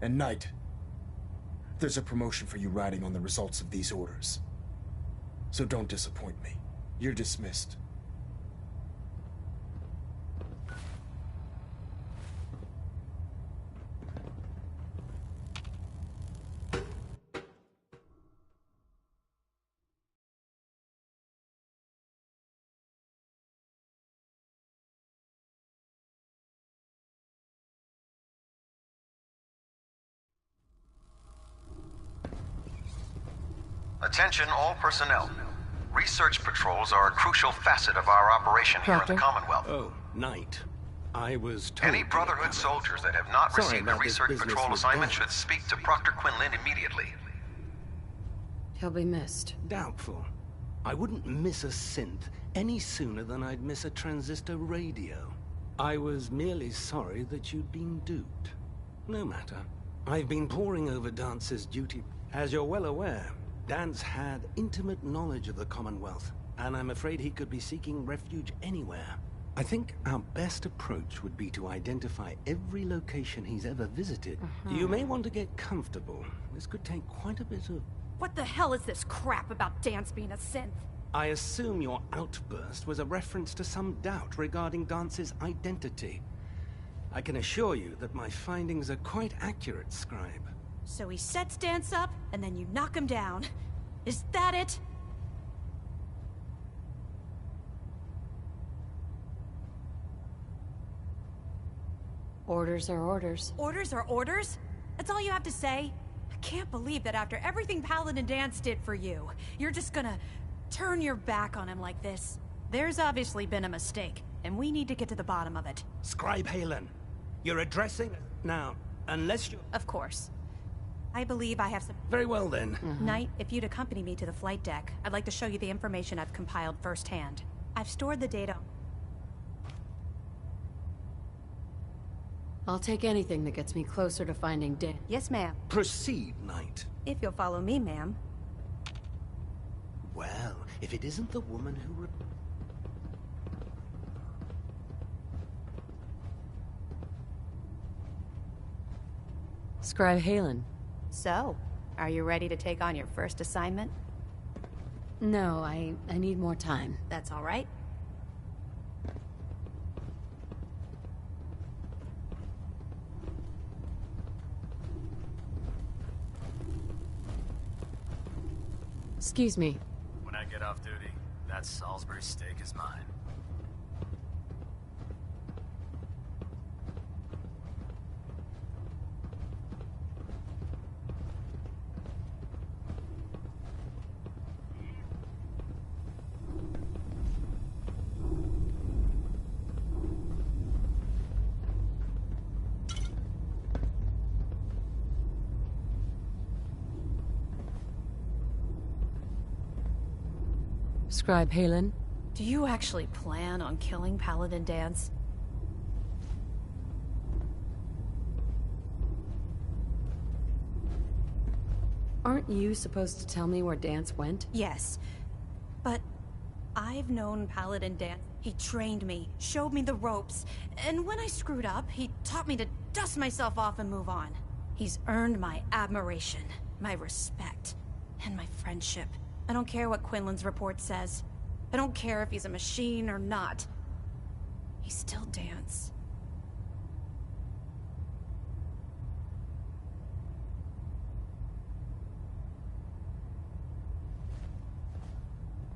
And Knight, there's a promotion for you riding on the results of these orders. So don't disappoint me. You're dismissed. Attention all personnel. Research patrols are a crucial facet of our operation here in the Commonwealth. Oh, Knight. I was told... Any Brotherhood soldiers that have not received a research patrol assignment should speak to Proctor Quinlan immediately. He'll be missed. Doubtful. I wouldn't miss a synth any sooner than I'd miss a transistor radio. I was merely sorry that you'd been duped. No matter. I've been poring over Dance's duty. As you're well aware, Dance had intimate knowledge of the Commonwealth, and I'm afraid he could be seeking refuge anywhere. I think our best approach would be to identify every location he's ever visited. You may want to get comfortable. This could take quite a bit of... What the hell is this crap about Dance being a synth? I assume your outburst was a reference to some doubt regarding Dance's identity. I can assure you that my findings are quite accurate, Scribe. So he sets Dance up, and then you knock him down. Is that it? Orders are orders. Orders are orders? That's all you have to say? I can't believe that after everything Paladin Dance did for you, you're just gonna turn your back on him like this. There's obviously been a mistake, and we need to get to the bottom of it. Scribe Haylen, you're addressing... Now, unless you... Of course. I believe I have some... Very well, then. Knight, if you'd accompany me to the flight deck, I'd like to show you the information I've compiled firsthand. I've stored the data... I'll take anything that gets me closer to finding Dan. Yes, ma'am. Proceed, Knight. If you'll follow me, ma'am. Well, if it isn't the woman who... Scribe Haylen. So, are you ready to take on your first assignment? No, I need more time. That's all right. Excuse me. When I get off duty, that Salisbury steak is mine. Scribe Haylen. Do you actually plan on killing Paladin Dance? Aren't you supposed to tell me where Dance went? Yes. But I've known Paladin Dance. He trained me, showed me the ropes, and when I screwed up, he taught me to dust myself off and move on. He's earned my admiration, my respect, and my friendship. I don't care what Quinlan's report says. I don't care if he's a machine or not. He's still Dance.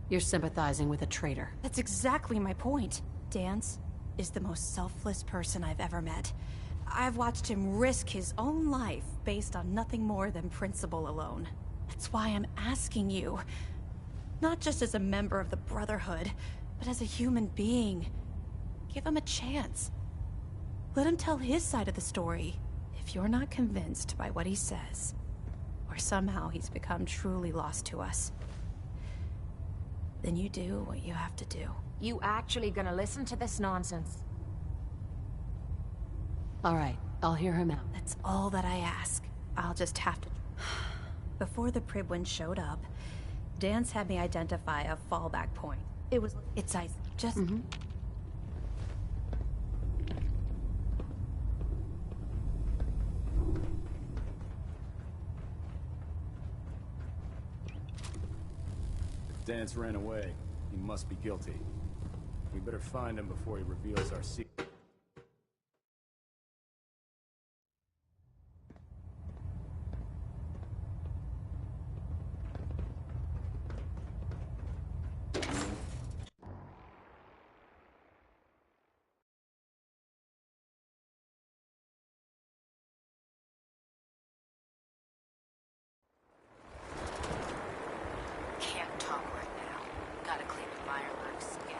You're sympathizing with a traitor. That's exactly my point. Dance is the most selfless person I've ever met. I've watched him risk his own life based on nothing more than principle alone. That's why I'm asking you. Not just as a member of the Brotherhood, but as a human being. Give him a chance. Let him tell his side of the story. If you're not convinced by what he says, or somehow he's become truly lost to us, then you do what you have to do. You actually gonna listen to this nonsense? All right, I'll hear him out. That's all that I ask. I'll just have to... Before the Pribwin showed up, Dance had me identify a fallback point. It's just... Dance ran away. He must be guilty. We better find him before he reveals our secret. Can't talk right now. Gotta clean the fireworks. Yeah.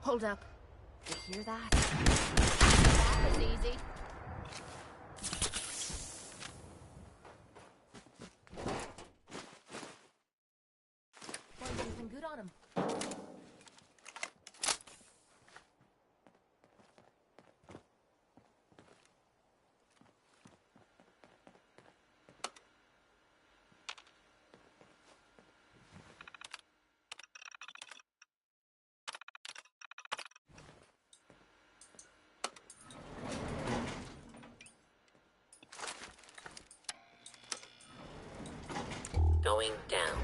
Hold up. You hear that? That was easy. Find anything good on him? Going down.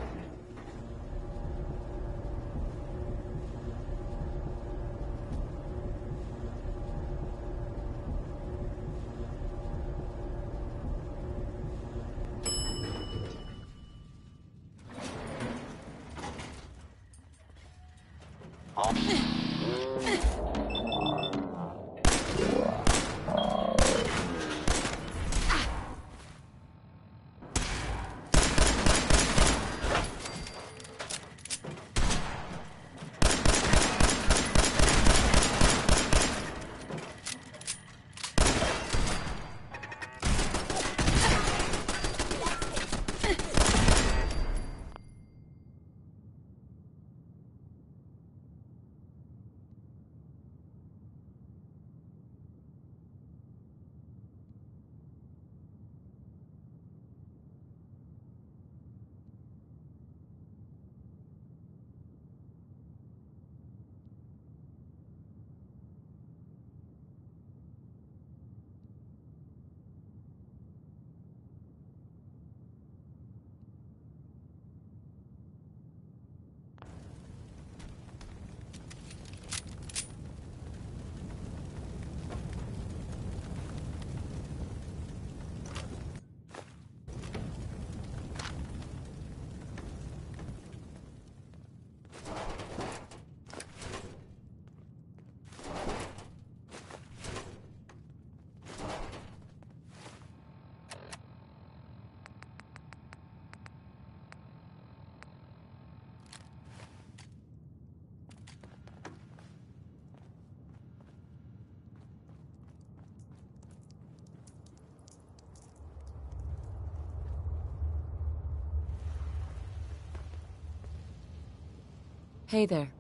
Hey there.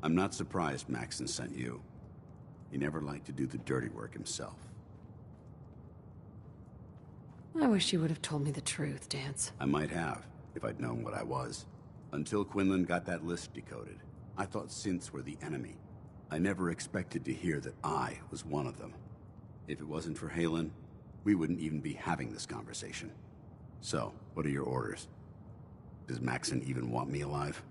I'm not surprised Maxon sent you. He never liked to do the dirty work himself. I wish you would have told me the truth, Dance. I might have, if I'd known what I was. Until Quinlan got that list decoded, I thought synths were the enemy. I never expected to hear that I was one of them. If it wasn't for Haylen, we wouldn't even be having this conversation. So, what are your orders? Does Maxon even want me alive?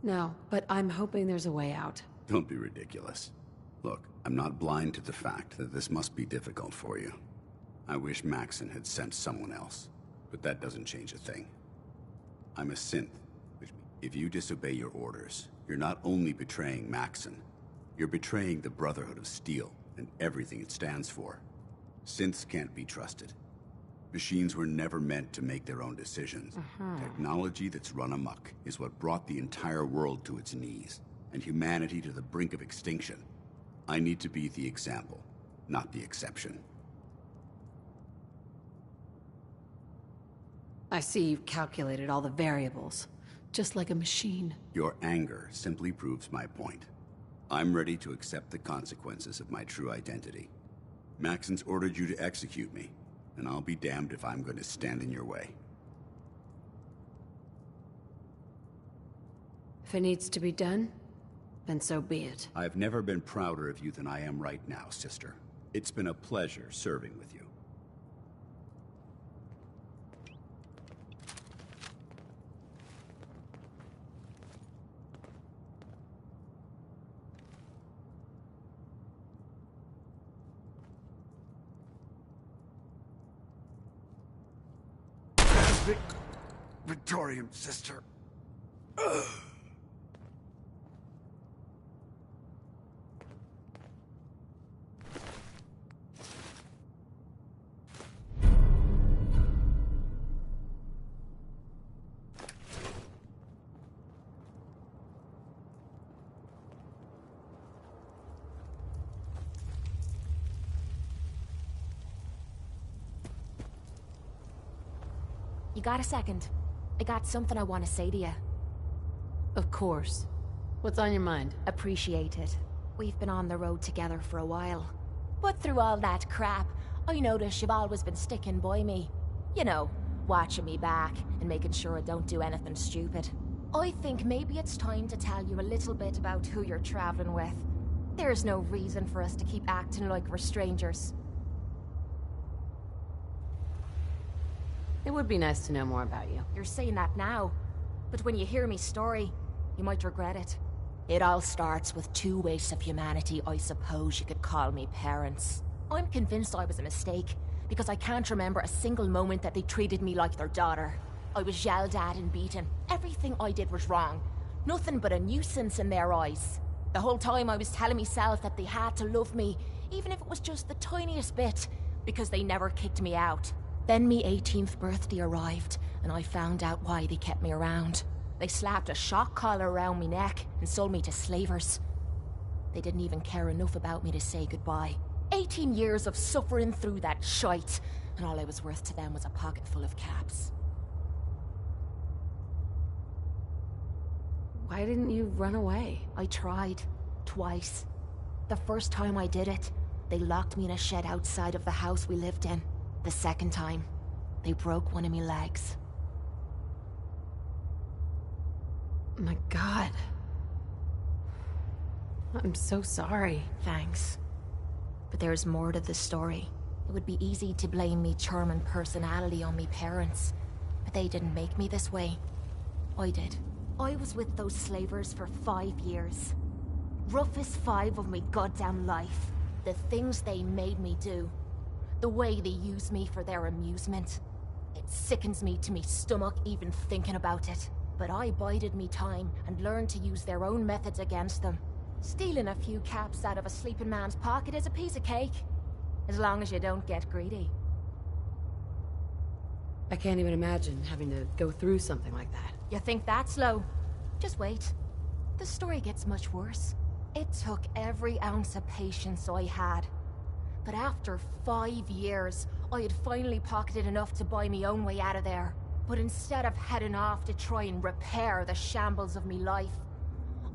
No, but I'm hoping there's a way out. Don't be ridiculous. Look, I'm not blind to the fact that this must be difficult for you. I wish Maxon had sent someone else, but that doesn't change a thing. I'm a synth, which means if you disobey your orders, you're not only betraying Maxon, you're betraying the Brotherhood of Steel and everything it stands for. Synths can't be trusted. Machines were never meant to make their own decisions. Technology that's run amok is what brought the entire world to its knees, and humanity to the brink of extinction. I need to be the example, not the exception. I see you've calculated all the variables, just like a machine. Your anger simply proves my point. I'm ready to accept the consequences of my true identity. Maxon's ordered you to execute me, and I'll be damned if I'm going to stand in your way. If it needs to be done, then so be it. I've never been prouder of you than I am right now, sister. It's been a pleasure serving with you. Victorium, sister. You got a second? I got something I want to say to you. Of course. What's on your mind? Appreciate it. We've been on the road together for a while. But through all that crap, I notice you've always been sticking by me. You know, watching me back and making sure I don't do anything stupid. I think maybe it's time to tell you a little bit about who you're traveling with. There's no reason for us to keep acting like we're strangers. It would be nice to know more about you. You're saying that now, but when you hear me story, you might regret it. It all starts with two wastes of humanity I suppose you could call me parents. I'm convinced I was a mistake, because I can't remember a single moment that they treated me like their daughter. I was yelled at and beaten. Everything I did was wrong. Nothing but a nuisance in their eyes. The whole time I was telling myself that they had to love me, even if it was just the tiniest bit, because they never kicked me out. Then me 18th birthday arrived, and I found out why they kept me around. They slapped a shock collar around me neck and sold me to slavers. They didn't even care enough about me to say goodbye. 18 years of suffering through that shite, and all I was worth to them was a pocket full of caps. Why didn't you run away? I tried. Twice. The first time I did it, they locked me in a shed outside of the house we lived in. The second time, they broke one of me legs. My God. I'm so sorry. Thanks. But there's more to the story. It would be easy to blame me charming personality on me parents, but they didn't make me this way. I did. I was with those slavers for 5 years. Roughest 5 of me goddamn life. The things they made me do. The way they use me for their amusement. It sickens me to me stomach even thinking about it. But I bided me time and learned to use their own methods against them. Stealing a few caps out of a sleeping man's pocket is a piece of cake. As long as you don't get greedy. I can't even imagine having to go through something like that. You think that's low? Just wait. The story gets much worse. It took every ounce of patience I had. But after 5 years, I had finally pocketed enough to buy my own way out of there. But instead of heading off to try and repair the shambles of me life,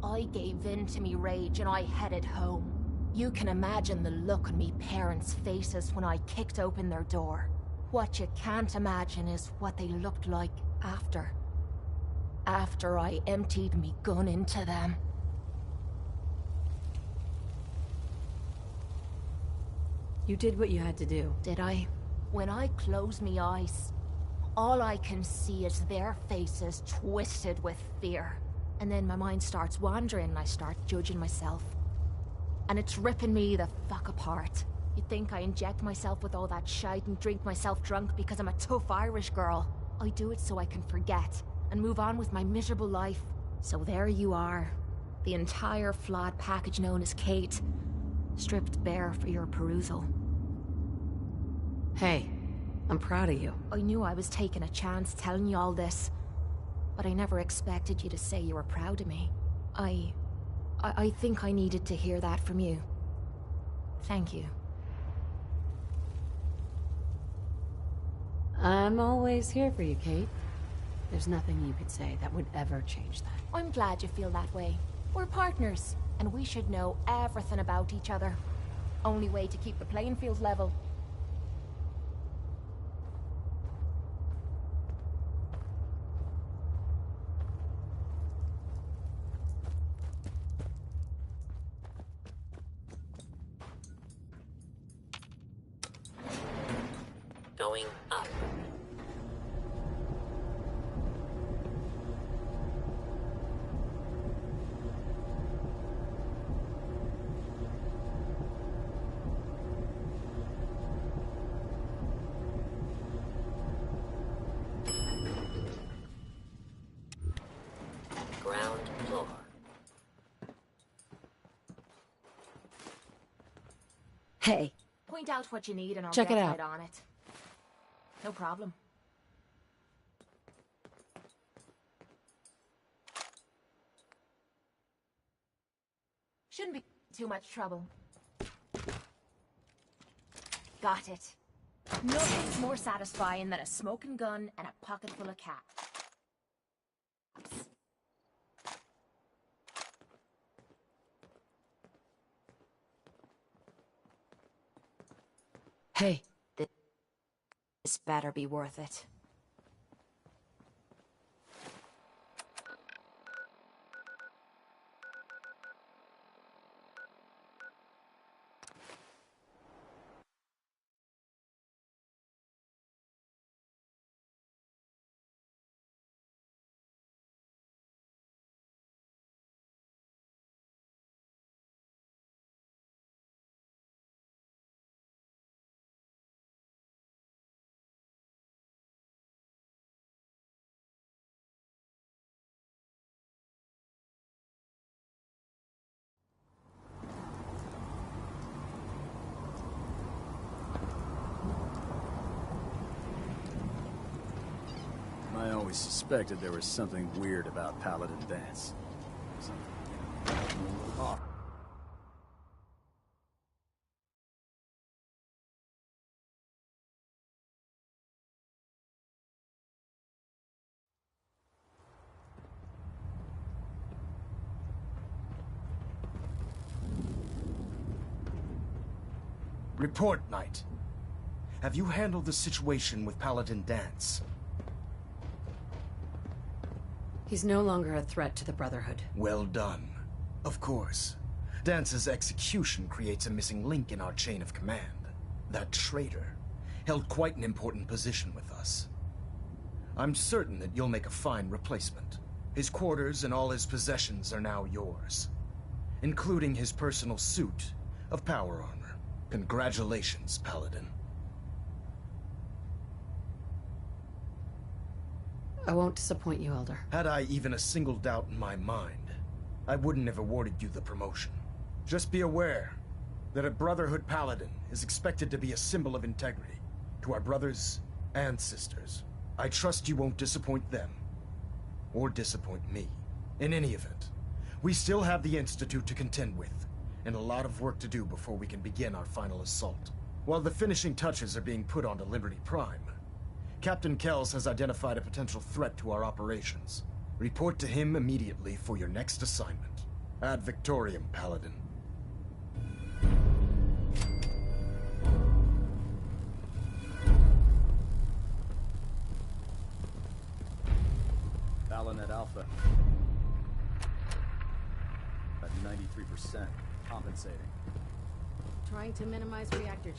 I gave in to me rage and I headed home. You can imagine the look on me parents' faces when I kicked open their door. What you can't imagine is what they looked like after. After I emptied me gun into them. You did what you had to do. Did I? When I close me eyes, all I can see is their faces twisted with fear. And then my mind starts wandering and I start judging myself. And it's ripping me the fuck apart. You'd think I inject myself with all that shite and drink myself drunk because I'm a tough Irish girl. I do it so I can forget and move on with my miserable life. So there you are. The entire flawed package known as Kate. Stripped bare for your perusal. Hey, I'm proud of you. I knew I was taking a chance telling you all this. But I never expected you to say you were proud of me. I think I needed to hear that from you. Thank you. I'm always here for you, Kate. There's nothing you could say that would ever change that. I'm glad you feel that way. We're partners, and we should know everything about each other. Only way to keep the playing field level. Going up. Ground floor. Hey, Point out what you need and I'll check get it out. right on it. No problem. Shouldn't be too much trouble. Got it. Nothing's more satisfying than a smoking gun and a pocket full of cash. Hey, This better be worth it. I always suspected there was something weird about Paladin Danse. Oh. Report, Knight. Have you handled the situation with Paladin Danse? he's no longer a threat to the Brotherhood. Well done. Of course. Dance's execution creates a missing link in our chain of command. That traitor held quite an important position with us. I'm certain that you'll make a fine replacement. His quarters and all his possessions are now yours, including his personal suit of power armor. Congratulations, Paladin. I won't disappoint you, Elder. Had I even a single doubt in my mind, I wouldn't have awarded you the promotion. Just be aware that a Brotherhood Paladin is expected to be a symbol of integrity to our brothers and sisters. I trust you won't disappoint them, or disappoint me. In any event, we still have the Institute to contend with, and a lot of work to do before we can begin our final assault. While the finishing touches are being put onto Liberty Prime, Captain Kells has identified a potential threat to our operations. Report to him immediately for your next assignment. Ad Victoriam, Paladin. Balanet Alpha. At 93%. Compensating. Trying to minimize reactor.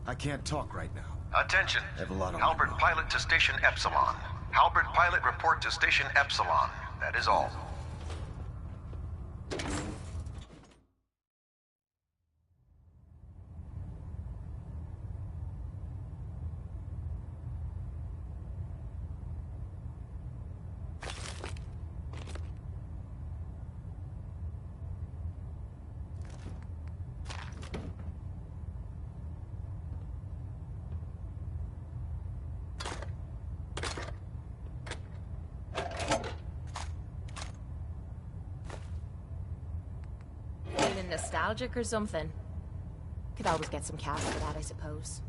I can't talk right now. Attention. I have a lot on Halberd my mind. pilot to Station Epsilon. Halberd pilot report to Station Epsilon. That is all. Feeling nostalgic or something? Could always get some cash for that, I suppose.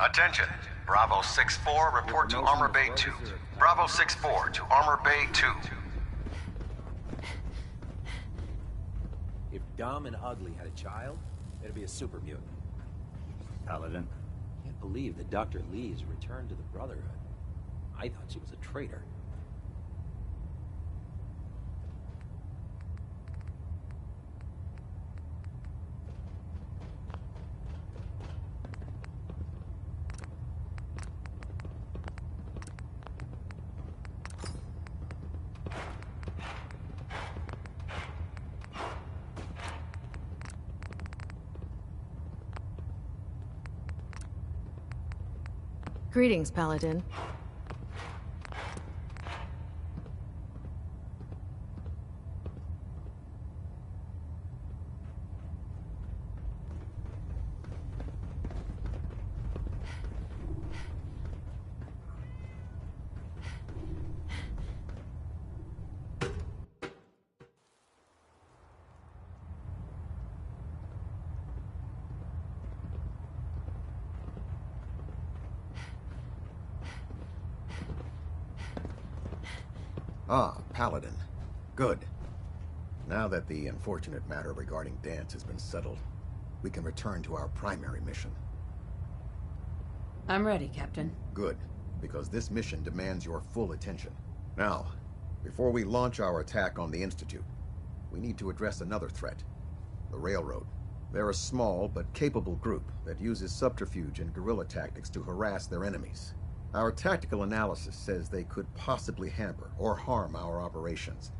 Attention. Bravo 6-4, report to Armor Bay 2. Bravo 6-4 to Armor Bay 2. If Dom and Ugly had a child, it'd be a super mutant. Paladin. Can't believe that Dr. Lee's returned to the Brotherhood. I thought she was a traitor. Greetings, Paladin. Ah, Paladin. Good. Now that the unfortunate matter regarding Danse has been settled, we can return to our primary mission. I'm ready, Captain. Good, because this mission demands your full attention. Now, before we launch our attack on the Institute, we need to address another threat. The Railroad. They're a small but capable group that uses subterfuge and guerrilla tactics to harass their enemies. Our tactical analysis says they could possibly hamper or harm our operations,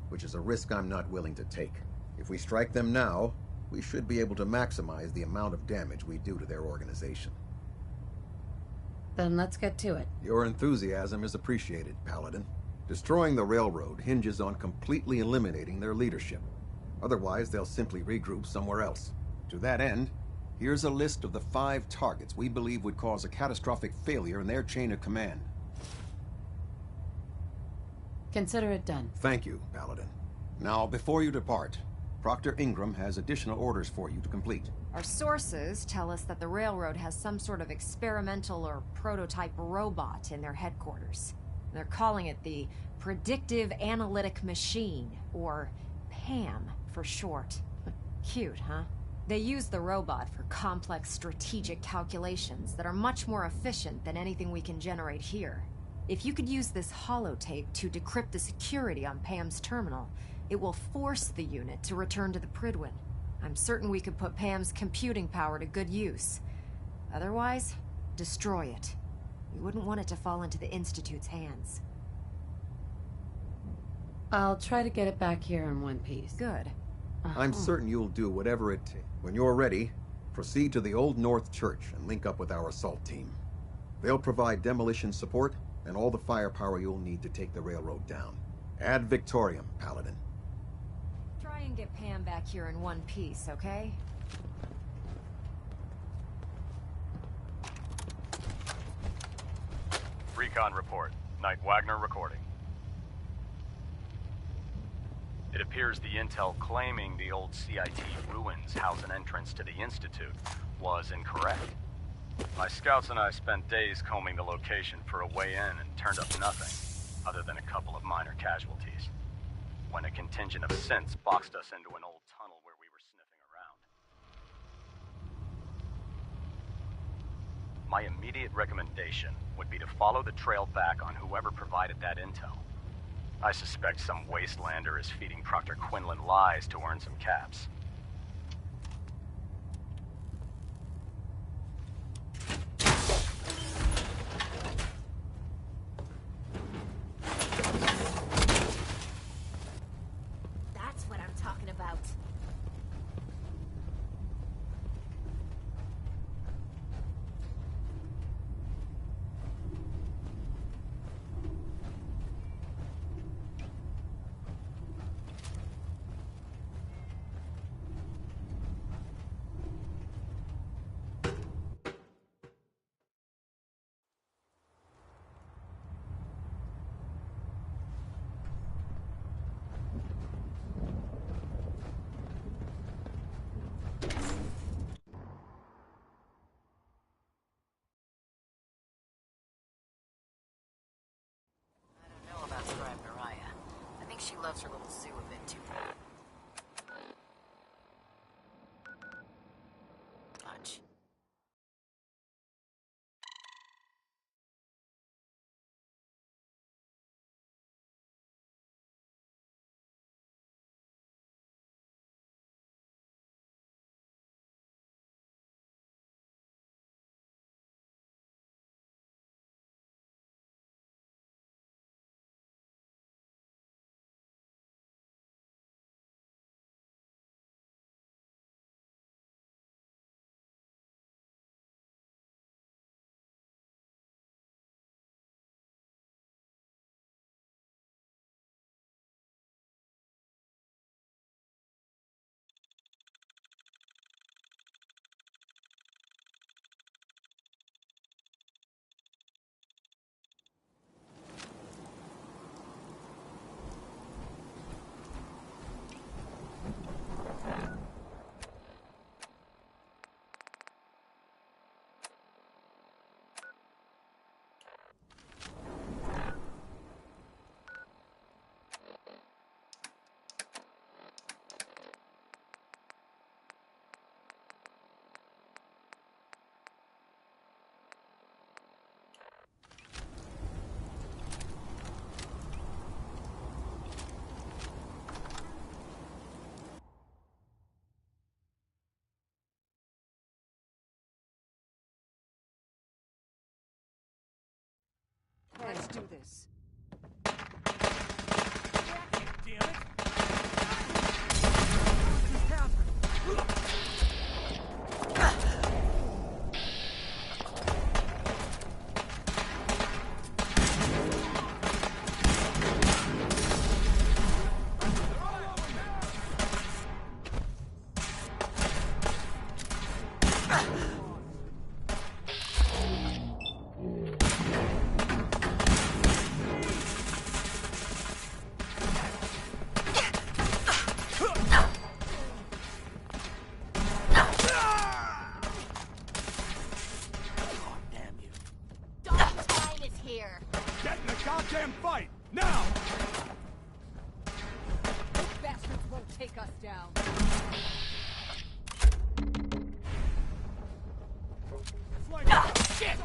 which is a risk I'm not willing to take. If we strike them now, we should be able to maximize the amount of damage we do to their organization. Then let's get to it. Your enthusiasm is appreciated, Paladin. Destroying the Railroad hinges on completely eliminating their leadership. Otherwise, they'll simply regroup somewhere else. To that end, here's a list of the 5 targets we believe would cause a catastrophic failure in their chain of command. Consider it done. Thank you, Paladin. Now, before you depart, Proctor Ingram has additional orders for you to complete. Our sources tell us that the Railroad has some sort of experimental or prototype robot in their headquarters. They're calling it the Predictive Analytic Machine, or PAM for short. Cute, huh? They use the robot for complex strategic calculations that are much more efficient than anything we can generate here. If you could use this holotape to decrypt the security on PAM's terminal, it will force the unit to return to the Prydwen. I'm certain we could put PAM's computing power to good use. Otherwise, destroy it. We wouldn't want it to fall into the Institute's hands. I'll try to get it back here in one piece. Good. I'm certain you'll do whatever it takes. When you're ready, proceed to the Old North Church and link up with our assault team. They'll provide demolition support and all the firepower you'll need to take the railroad down. Ad Victoriam, Paladin. Try and get Pam back here in one piece, okay? Recon report. Knight Wagner recording. It appears the intel claiming the old CIT ruins house an entrance to the Institute was incorrect. My scouts and I spent days combing the location for a way in and turned up nothing, other than a couple of minor casualties. When a contingent of synths boxed us into an old tunnel where we were sniffing around. My immediate recommendation would be to follow the trail back on whoever provided that intel. I suspect some wastelander is feeding Proctor Quinlan lies to earn some caps. That's what I'm talking about. She loves her little zoo a bit too much. Let's do this. Damn it! damn fight! Now! Those bastards won't take us down. Shit!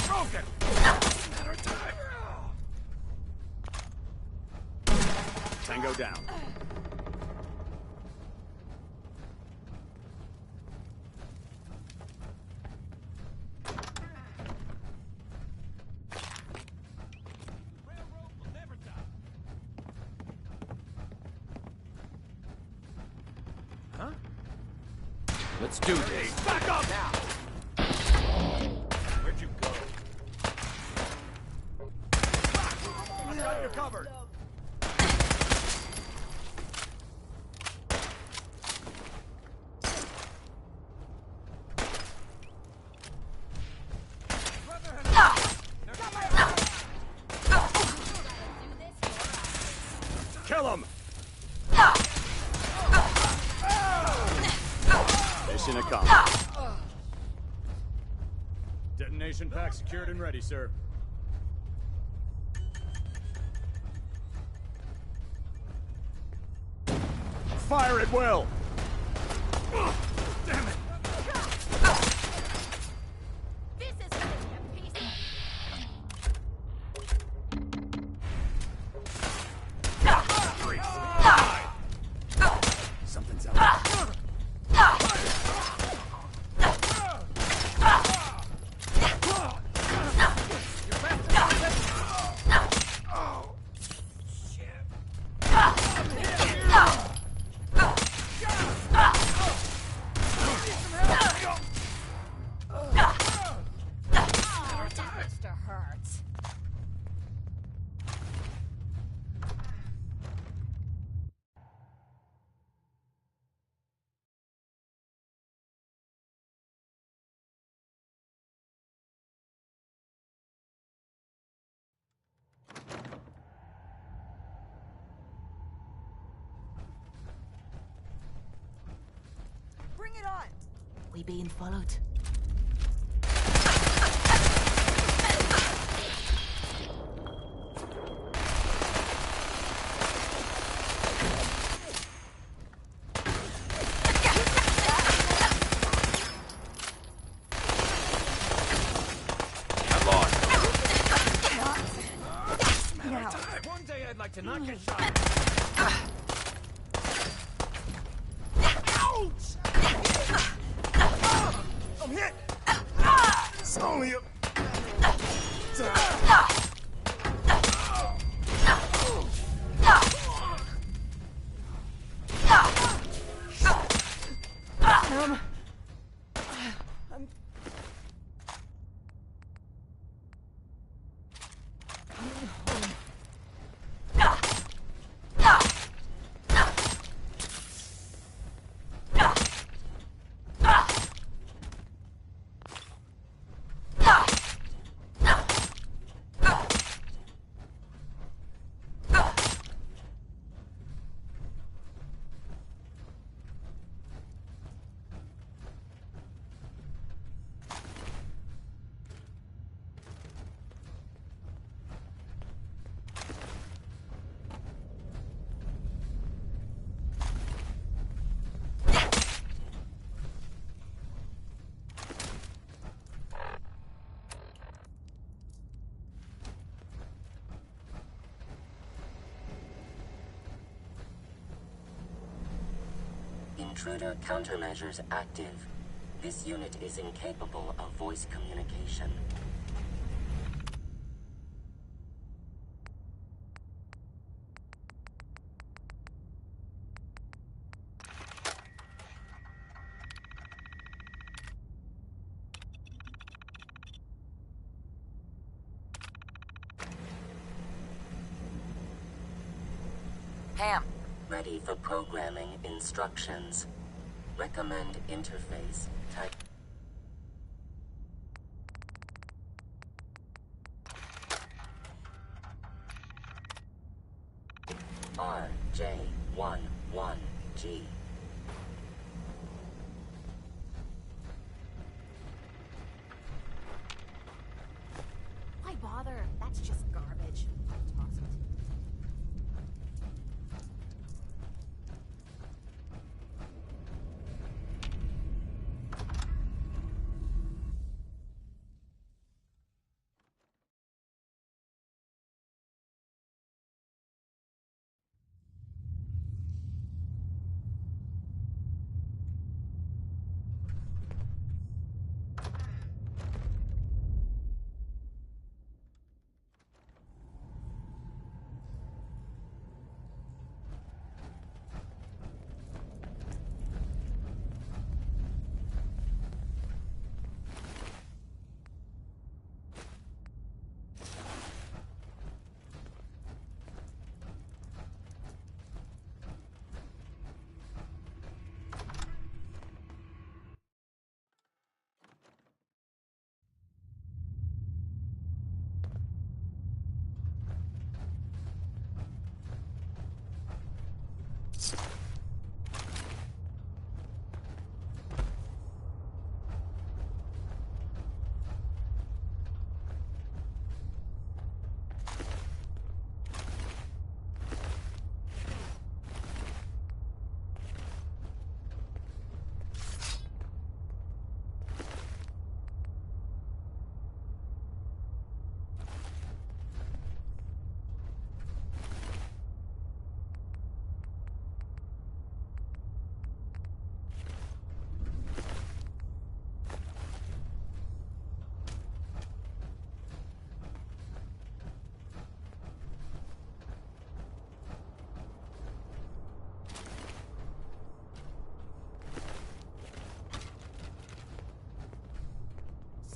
Broken! Matter of time! Tango down. Huh? Let's do this. Back up now! Where'd you go? I got you covered. Kill him! Mission accomplished. Detonation pack secured and ready, sir. Fire at will! Damn it! This is a piece. Something's out. Bring it on! We being followed. I'm lost. Now. One day I'd like to not get shot. I'm hit! It's only a... Intruder countermeasures active. This unit is incapable of voice communication. Ham. Ready for programming instructions. Recommend interface type. RJ11G. Why bother? That's just garbage.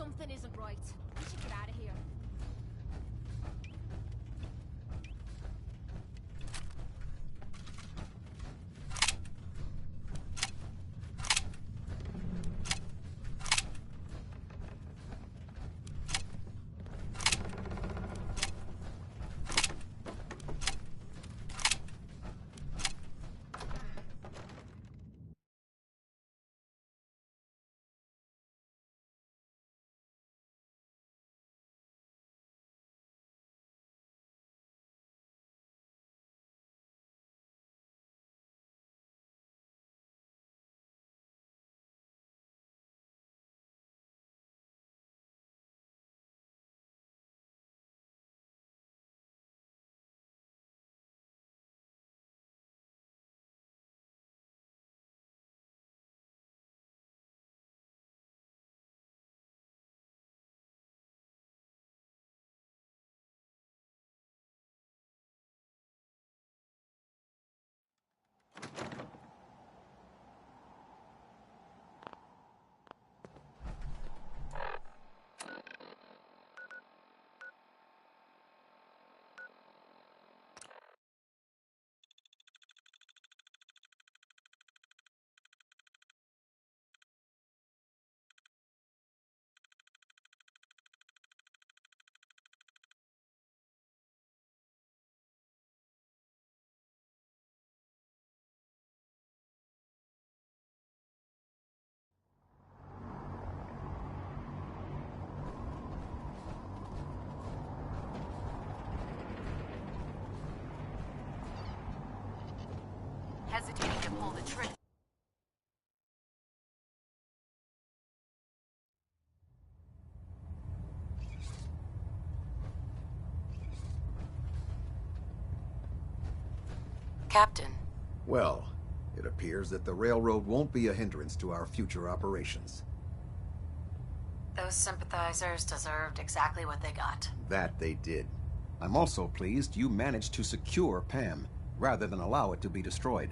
Something isn't right. We should get out of here. Hesitating to pull the trigger. Captain. Well, it appears that the railroad won't be a hindrance to our future operations. Those sympathizers deserved exactly what they got. That they did. I'm also pleased you managed to secure Pam, rather than allow it to be destroyed.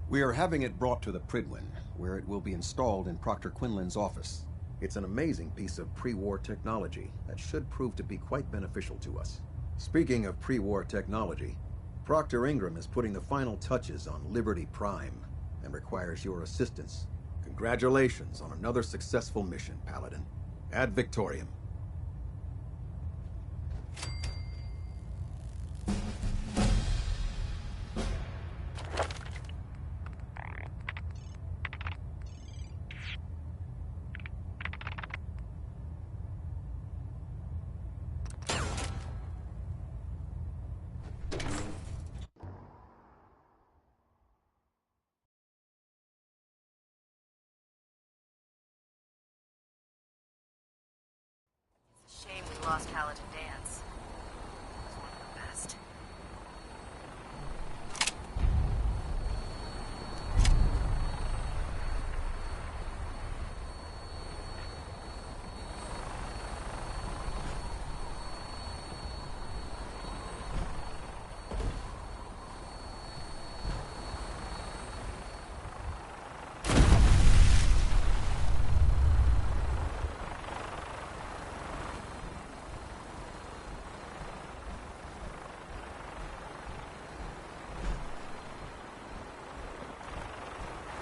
We are having it brought to the Prydwen, where it will be installed in Proctor Quinlan's office. It's an amazing piece of pre-war technology that should prove to be quite beneficial to us. Speaking of pre-war technology, Proctor Ingram is putting the final touches on Liberty Prime and requires your assistance. Congratulations on another successful mission, Paladin. Ad Victoriam. Shame we lost Paladin Danse. He was one of the best.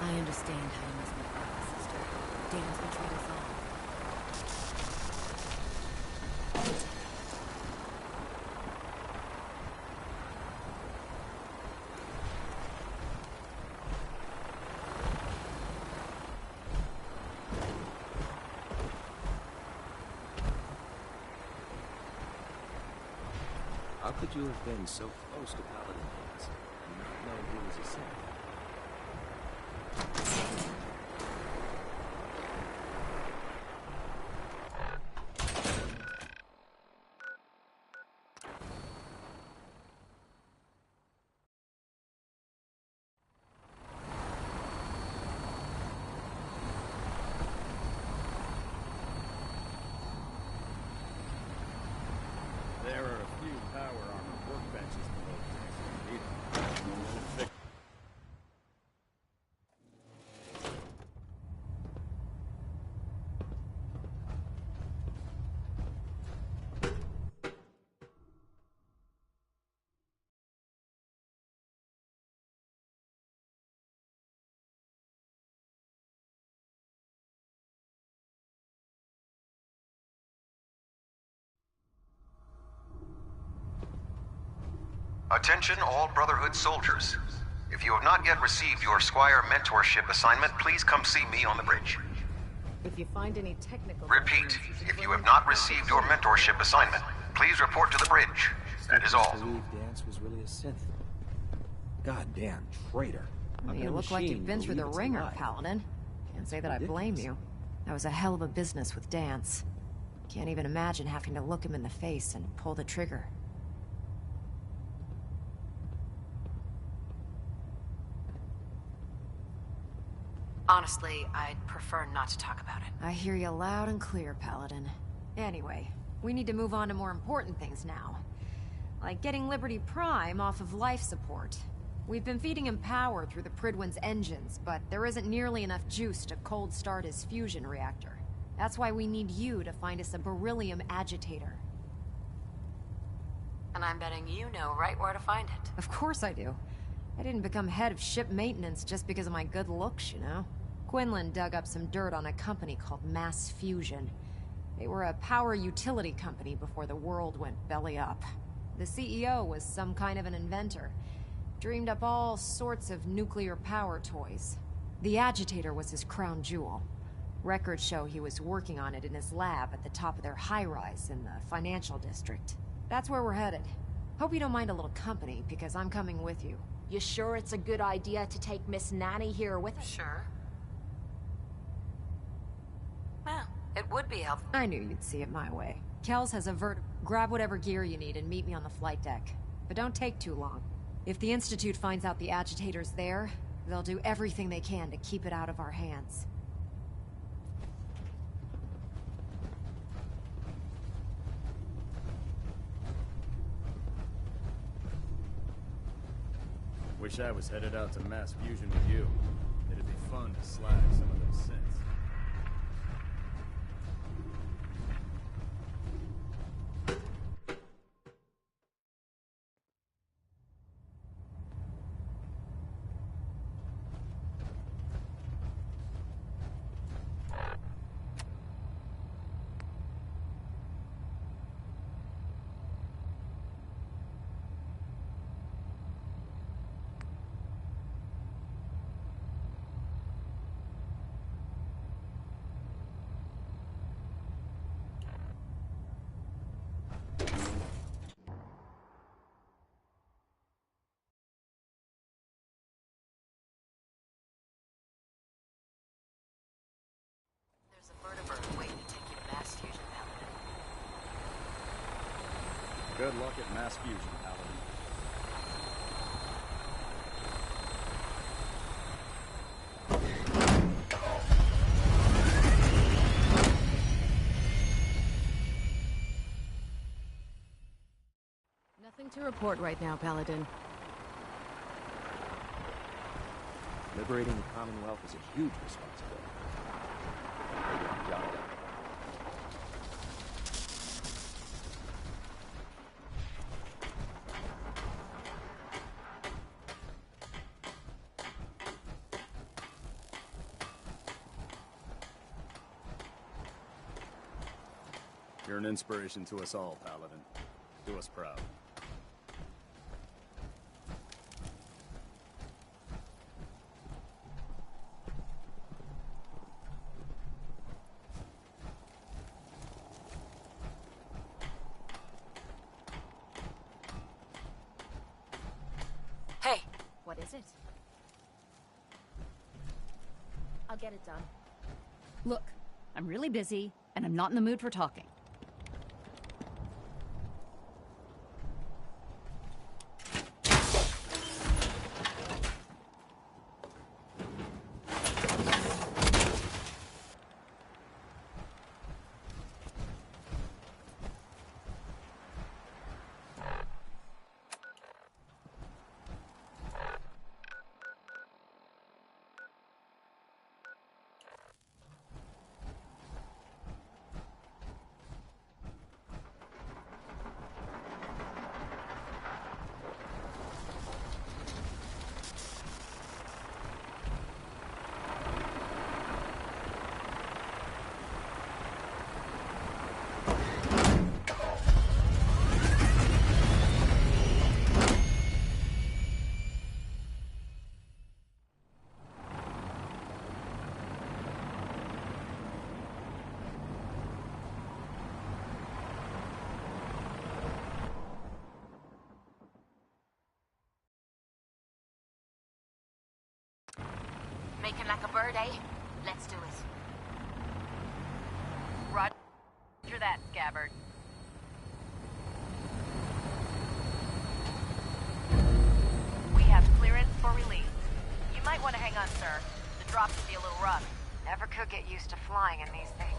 I understand how you must be feeling, sister. Dan's betrayed us all. How could you have been so close to Paladin Danse and not know he was a Sith? There are a few power armor workbenches below the need them. Attention all Brotherhood soldiers. If you have not yet received your Squire mentorship assignment, please come see me on the bridge. If you find any technical... Repeat, if you have not received your mentorship assignment, please report to the bridge. That is all. I believe Dance was really a synth. Goddamn traitor. You look like you've been through the ringer, Paladin. Can't say that I blame you. That was a hell of a business with Dance. Can't even imagine having to look him in the face and pull the trigger. Honestly, I'd prefer not to talk about it. I hear you loud and clear, Paladin. Anyway, we need to move on to more important things now. Like getting Liberty Prime off of life support. We've been feeding him power through the Prydwen's engines, but there isn't nearly enough juice to cold start his fusion reactor. That's why we need you to find us a beryllium agitator. And I'm betting you know right where to find it. Of course I do. I didn't become head of ship maintenance just because of my good looks, you know? Quinlan dug up some dirt on a company called Mass Fusion. They were a power utility company before the world went belly up. The CEO was some kind of an inventor. Dreamed up all sorts of nuclear power toys. The agitator was his crown jewel. Records show he was working on it in his lab at the top of their high-rise in the financial district. That's where we're headed. Hope you don't mind a little company, because I'm coming with you. You sure it's a good idea to take Miss Nanny here with us? Sure. Well, it would be helpful. I knew you'd see it my way. Kells has a grab whatever gear you need and meet me on the flight deck. But don't take too long. If the Institute finds out the agitator's there, they'll do everything they can to keep it out of our hands. Wish I was headed out to Mass Fusion with you. It'd be fun to slag some of those synths. There's a vertibird waiting to take you to Mass Fusion, Paladin. Good luck at Mass Fusion, Paladin. Nothing to report right now, Paladin. Liberating the Commonwealth is a huge responsibility. Job done. You're an inspiration to us all, Paladin. Do us proud. Hey! What is it? I'll get it done. Look, I'm really busy, and I'm not in the mood for talking. Making like a bird, eh? Let's do it. Roger that, Scabbard. We have clearance for release. You might want to hang on, sir. The drop should be a little rough. Never could get used to flying in these things.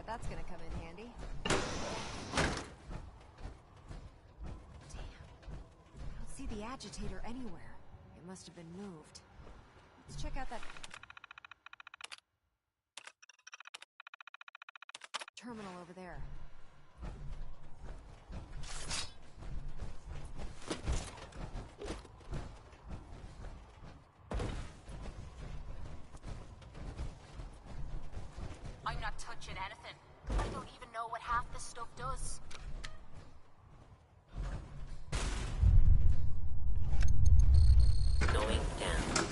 That's gonna come in handy. Damn. I don't see the agitator anywhere. It must have been moved. Let's check out that terminal over there. I'm not touching anything. I don't even know what half this stuff does. Going down.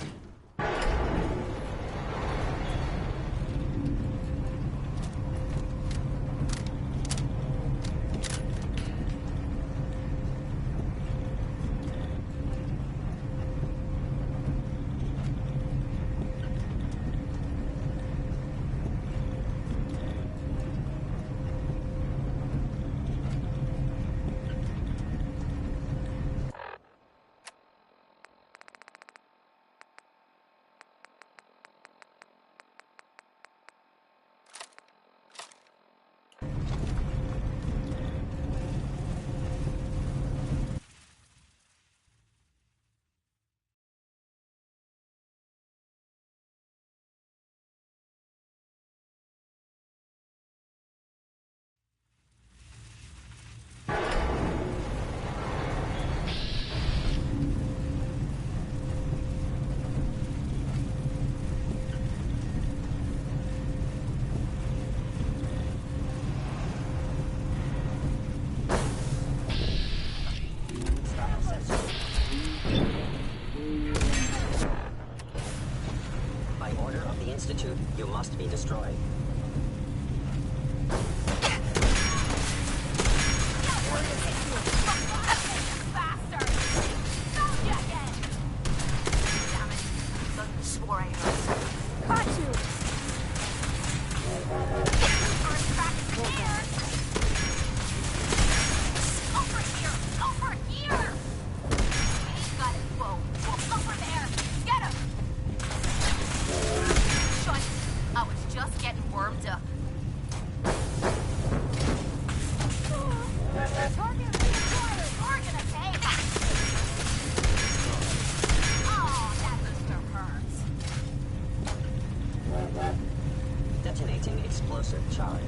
Detonating explosive charge.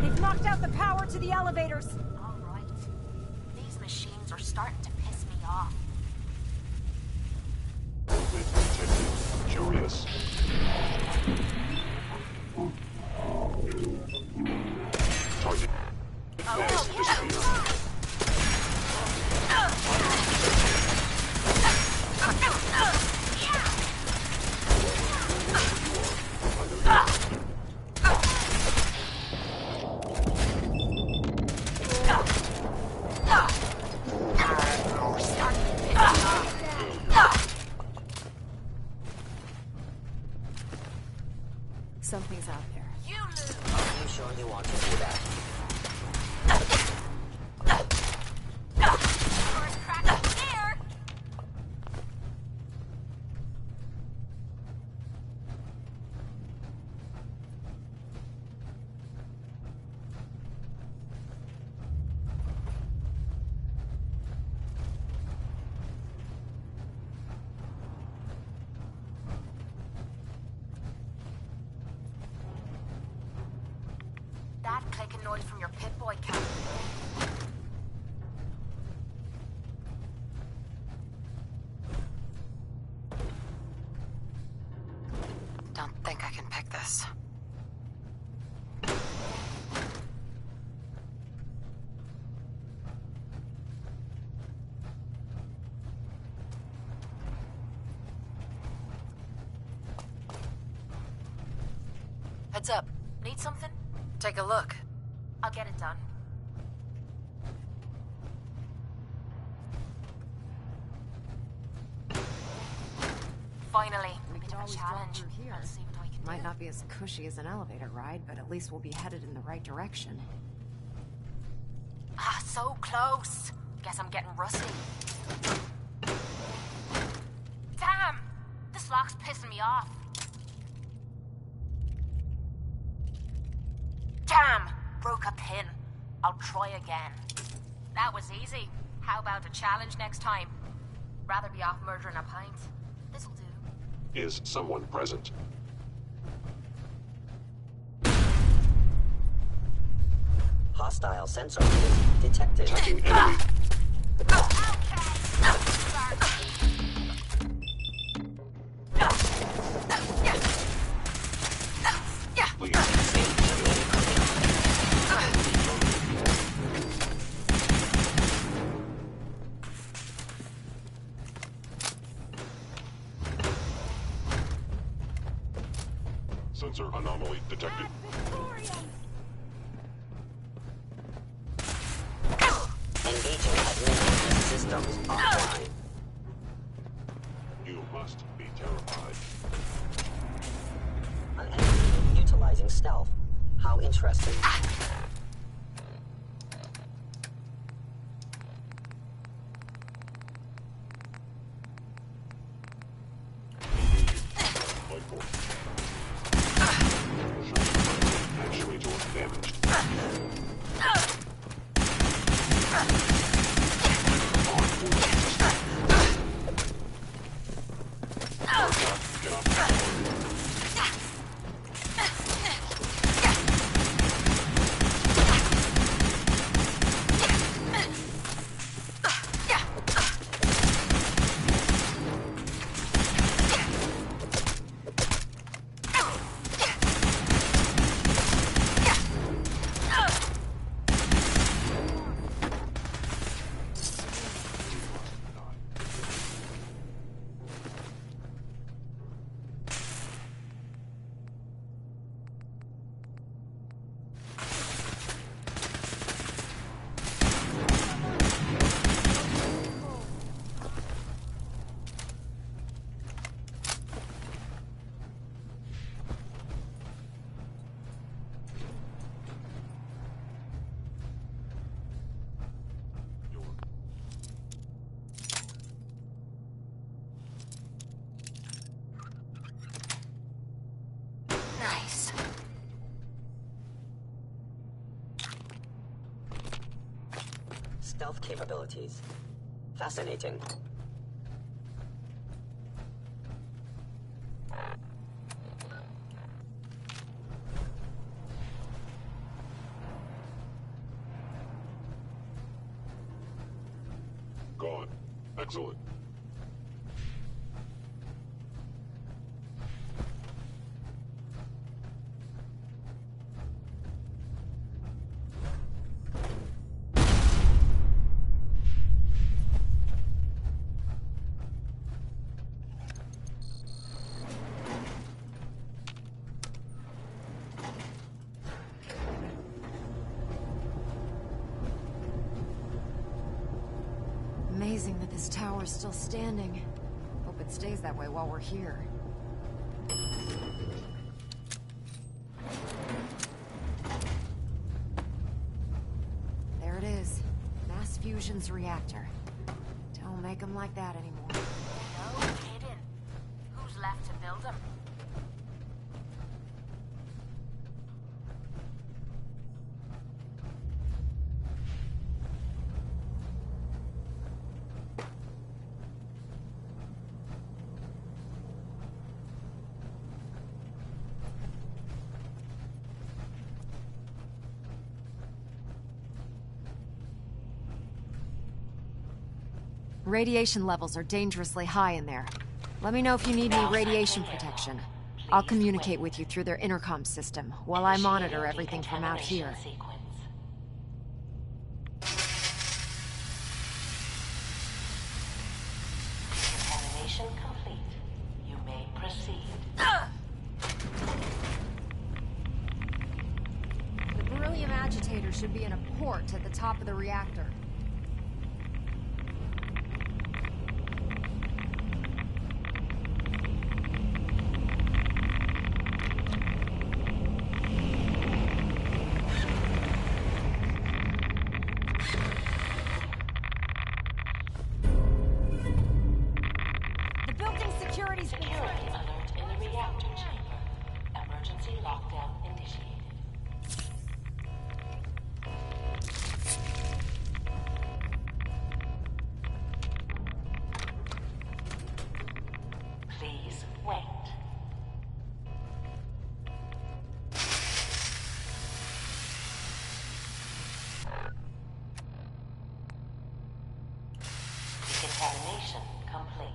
They've knocked out the power to the elevators. All right. These machines are starting to piss me off. Curious. Target. Something's out there. You lose. Are you sure you want to do that? First crack is there. That clicking noise from your Pip-Boy cap. Don't think I can pick this. Heads up. Need something? Take a look. I'll get it done. Finally, We bit can of a always drop challenge. through here. Let's see what I can Might do. not be as cushy as an elevator ride, but at least we'll be headed in the right direction. Ah, so close. Guess I'm getting rusty. Damn! This lock's pissing me off. Damn! Broke a pin. I'll try again. That was easy. How about a challenge next time? Rather be off murdering a pint. This'll do. Is someone present? Hostile sensor detected. Attacking enemy. Sensor anomaly detected. Engaging admin systems offline. You must be terrified. An enemy utilizing stealth. How interesting. Actuator damaged. stealth capabilities. Fascinating. Gone. Excellent. Amazing that this tower's still standing. Hope it stays that way while we're here. There it is. Mass Fusion's reactor. Don't make them like that anymore. No kidding. Who's left to build them? Radiation levels are dangerously high in there. Let me know if you need any radiation protection. I'll communicate with you through their intercom system while I monitor everything from out here. Decontamination complete. You may proceed. The beryllium agitator should be in a port at the top of the reactor. Security alert in the reactor chamber. Emergency lockdown initiated. Please wait. Decontamination complete.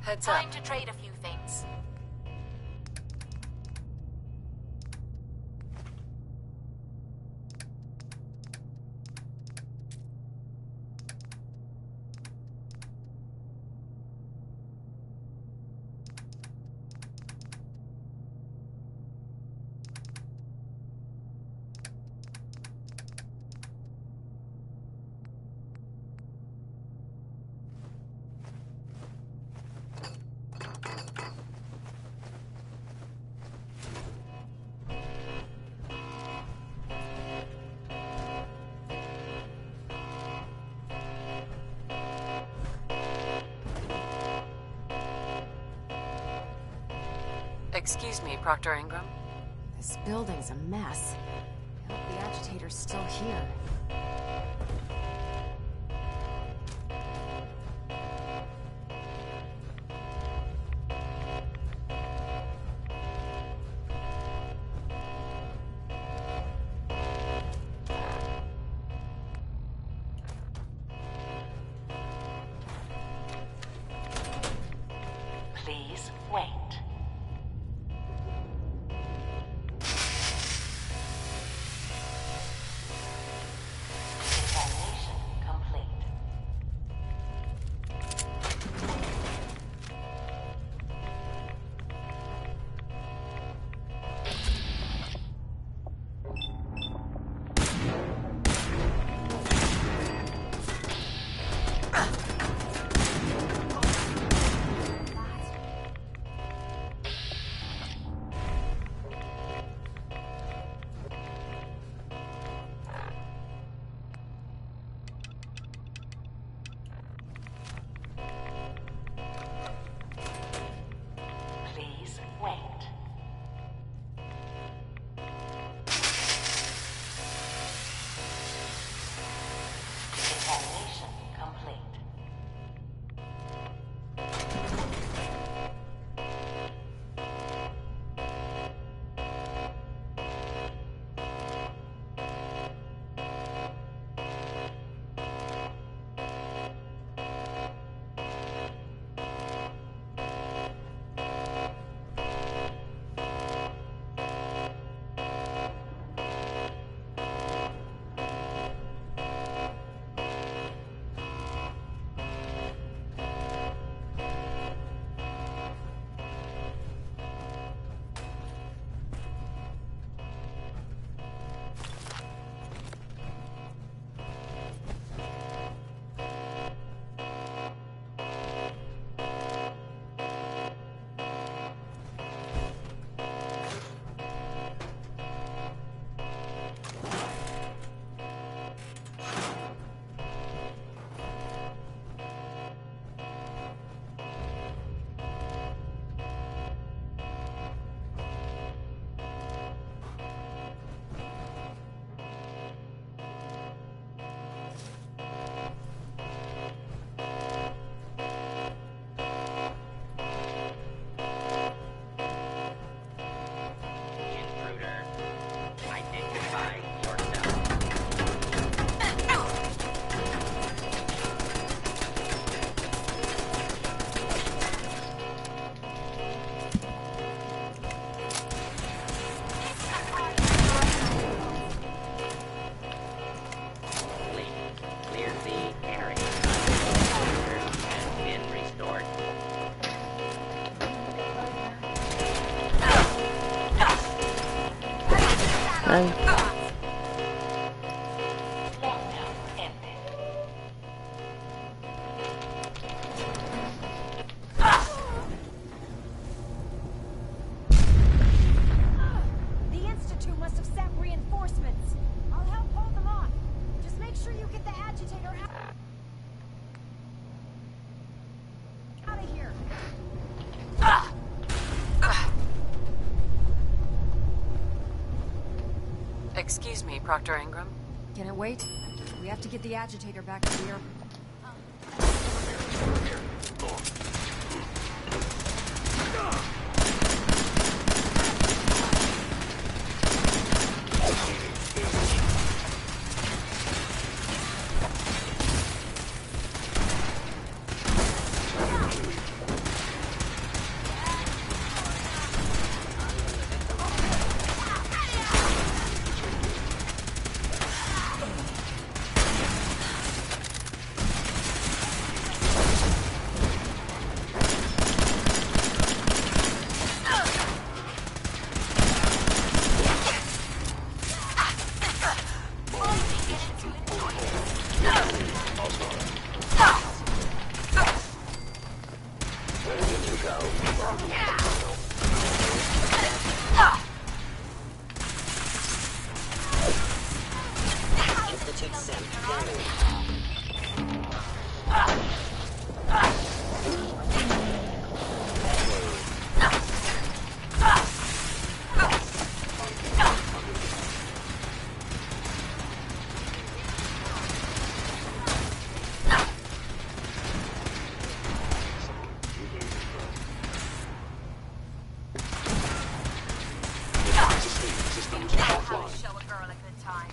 Heads up. Time to trade a few things. Excuse me, Proctor Ingram? This building's a mess. I hope the agitator's still here. Please wait. The Institute must have sent reinforcements. I'll help hold them off. Just make sure you get the agitator out of here. Excuse me, Proctor Ingram? Can it wait? We have to get the agitator back to the airport. systems How to offline. show a girl a good time.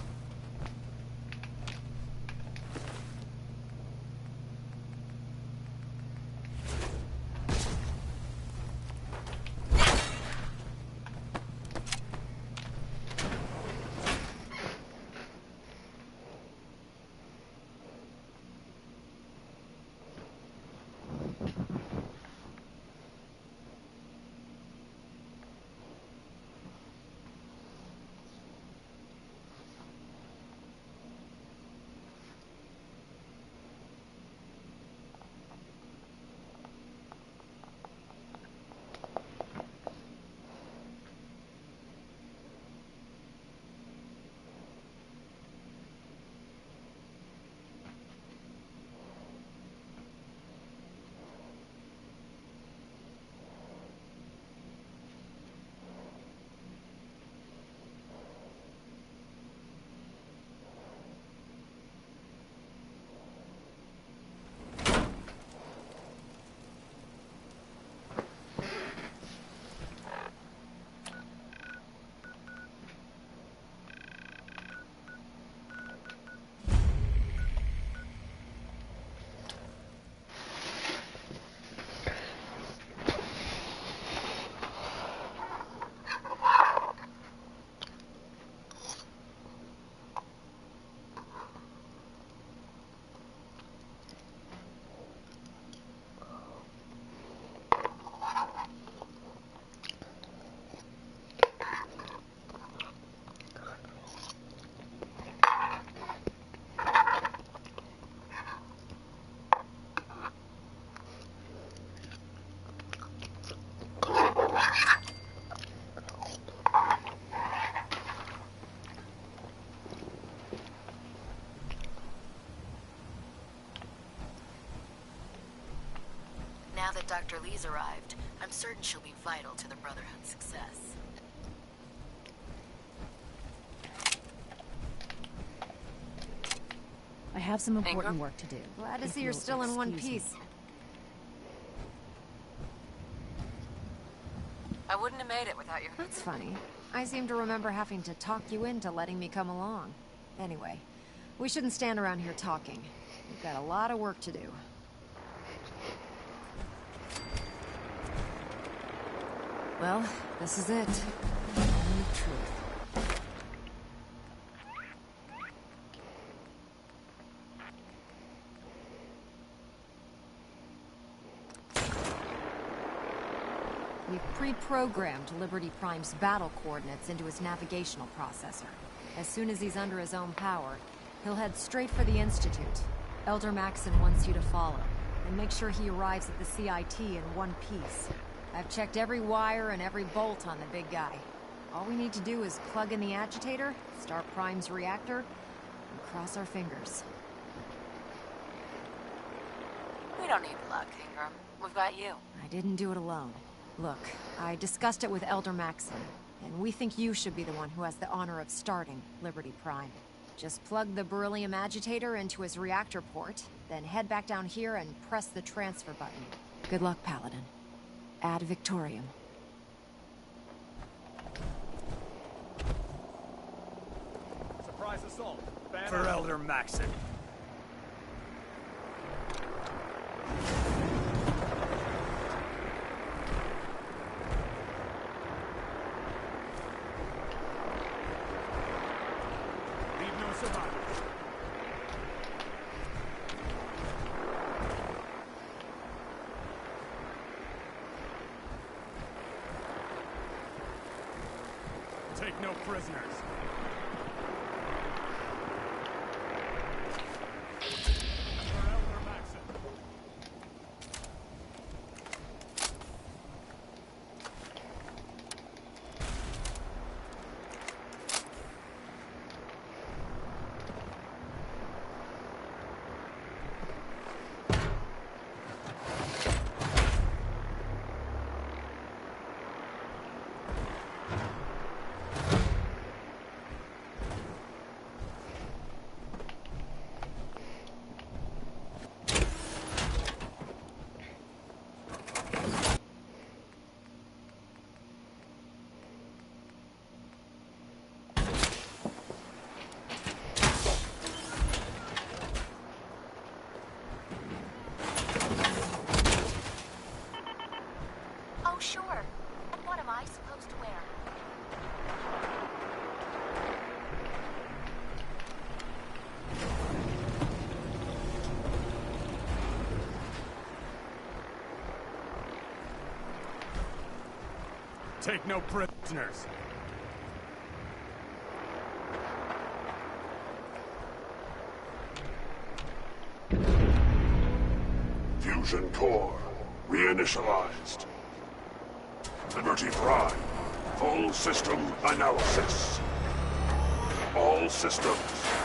Now that Dr. Lee's arrived, I'm certain she'll be vital to the Brotherhood's success. I have some important work to do. Glad to see you're still in one piece. I wouldn't have made it without your... That's funny. I seem to remember having to talk you into letting me come along. Anyway, we shouldn't stand around here talking. We've got a lot of work to do. Well, this is it. The moment of truth. We've pre-programmed Liberty Prime's battle coordinates into his navigational processor. As soon as he's under his own power, he'll head straight for the Institute. Elder Maxon wants you to follow, and make sure he arrives at the CIT in one piece. I've checked every wire and every bolt on the big guy. All we need to do is plug in the agitator, start Prime's reactor, and cross our fingers. We don't need luck, Ingram. We've got you. I didn't do it alone. Look, I discussed it with Elder Maxon, and we think you should be the one who has the honor of starting Liberty Prime. Just plug the beryllium agitator into his reactor port, then head back down here and press the transfer button. Good luck, Paladin. Ad Victoriam. Surprise assault. For Elder Maxon. Leave no survivors. Take no prisoners. For Elder Maxon. Take no prisoners. Fusion core reinitialized. Liberty Prime. Full system analysis. All systems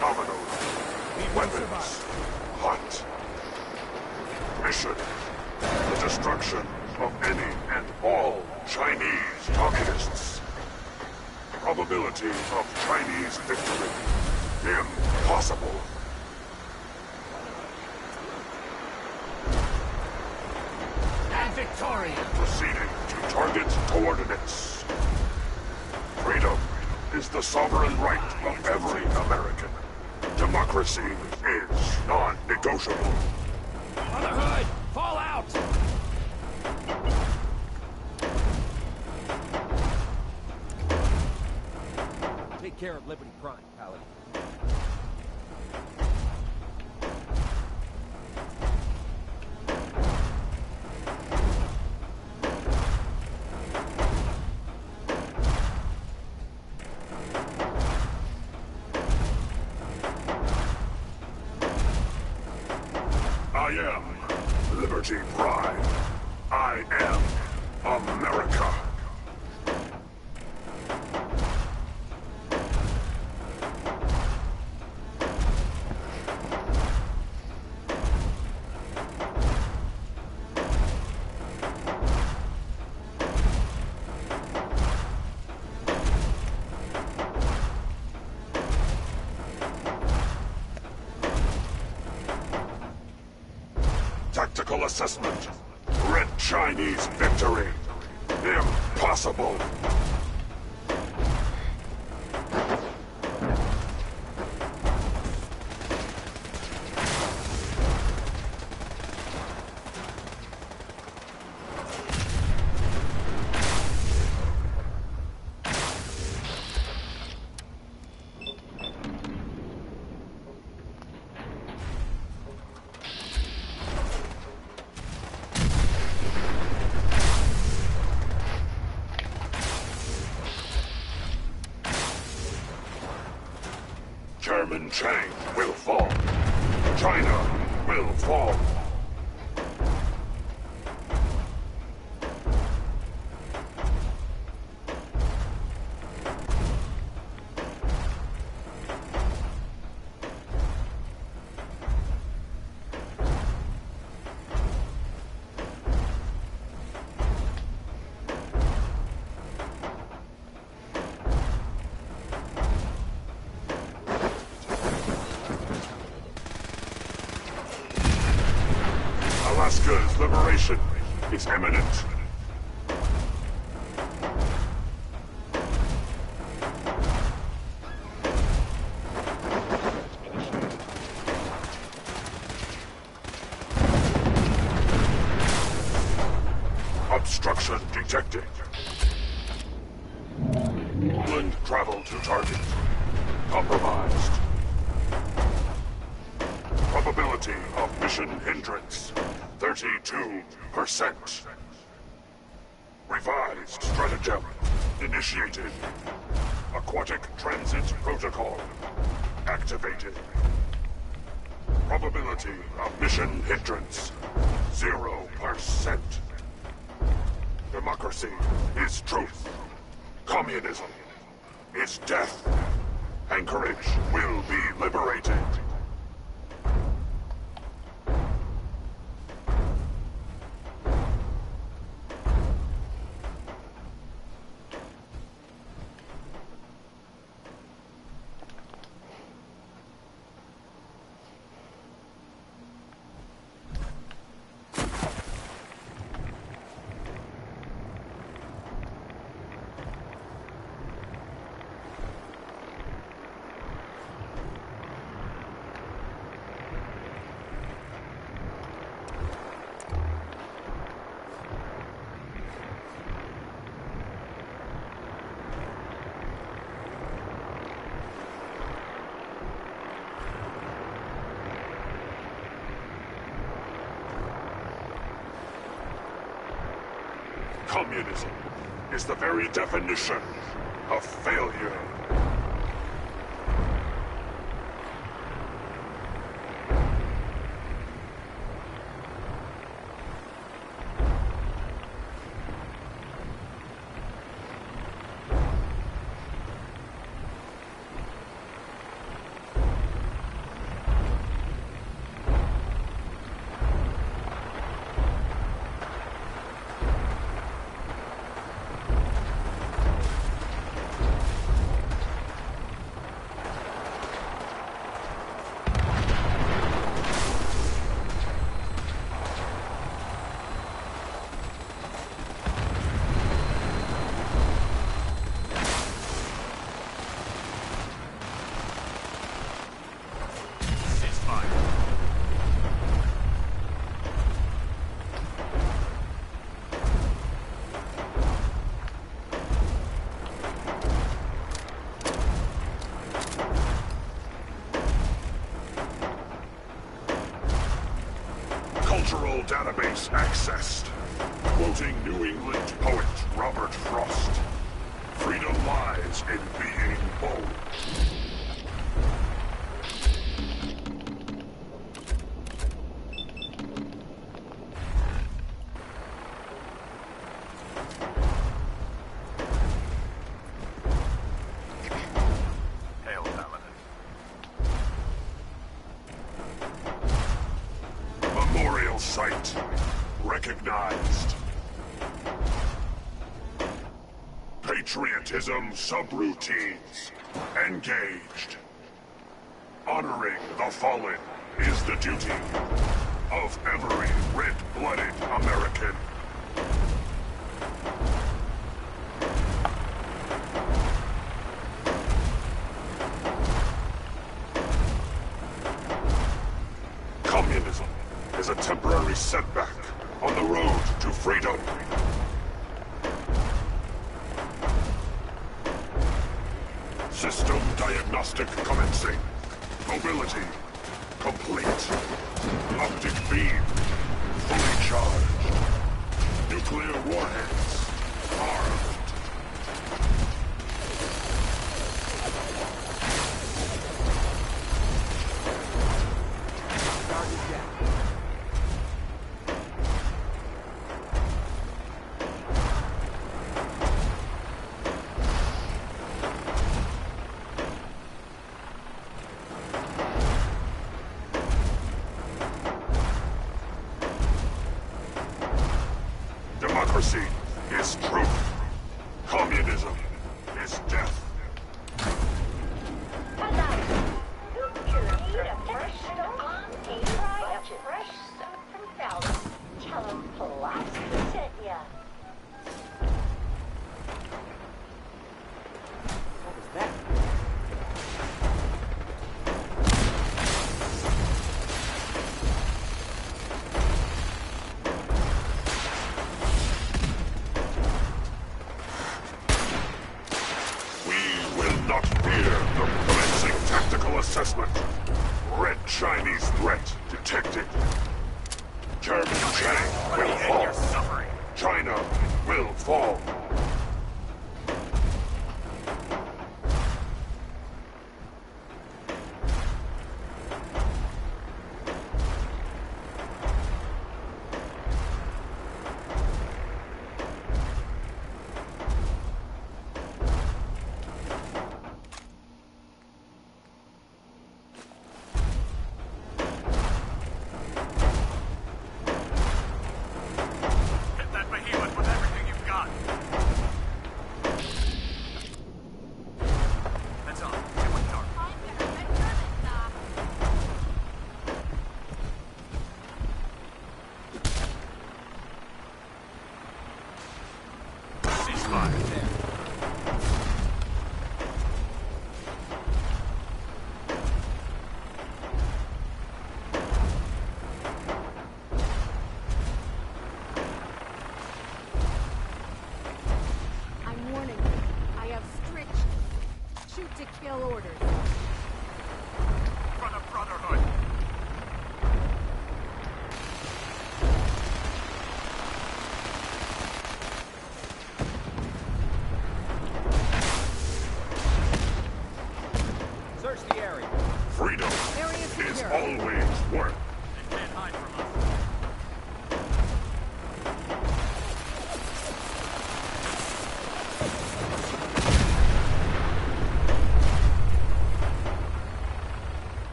nominal. Weapons hot. Mission: the destruction of any and all Chinese communists. Probability of Chinese victory: impossible. And Victoria! Proceeding to target coordinates. Freedom is the sovereign right of every American. Democracy is non-negotiable. Motherhood! Fall out! Take care of Liberty Prime, Paladin. I am Liberty Prime. I am America. Tactical assessment. Red Chinese victory. Impossible. Chairman Chang will fall. China will fall. Alaska's liberation is imminent. Obstruction detected. Land travel to target. Compromised. Probability of mission hindrance, 32%. Revised stratagem initiated. Aquatic transit protocol activated. Probability of mission hindrance, 0%. Democracy is truth. Communism is death. Anchorage will be liberated. Communism is the very definition of failure. Cultural database accessed. Quoting New England poet Robert Frost. Freedom lies in being bold. Hail, Paladin. Memorial site recognized. Patriotism subroutines engaged. Honoring the fallen is the duty of every red-blooded American. Communism is a temporary setback on the road to freedom. System diagnostic commencing. Mobility complete. Optic beam fully charged. Nuclear warheads armed. Democracy is truth. Communism is death. Assessment. Red Chinese threat detected. German Chang will fall. China will fall. to kill orders. For the Brotherhood.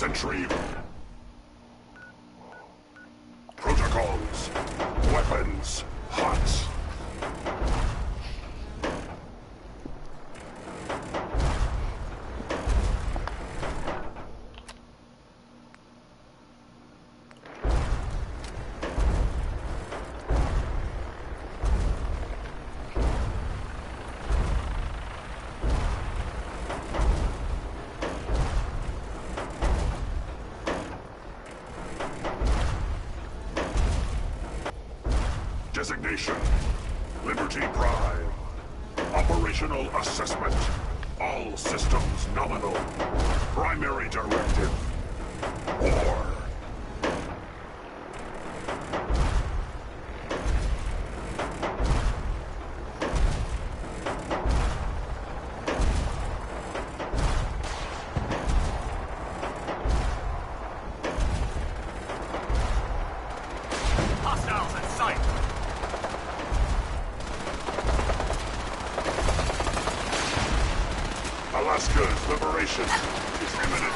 Sentry. Protocols. Weapons. Hot. Designation, Liberty Prime. Operational assessment. All systems nominal. Primary directive, war. Hostiles in sight! Alaska's liberation is imminent.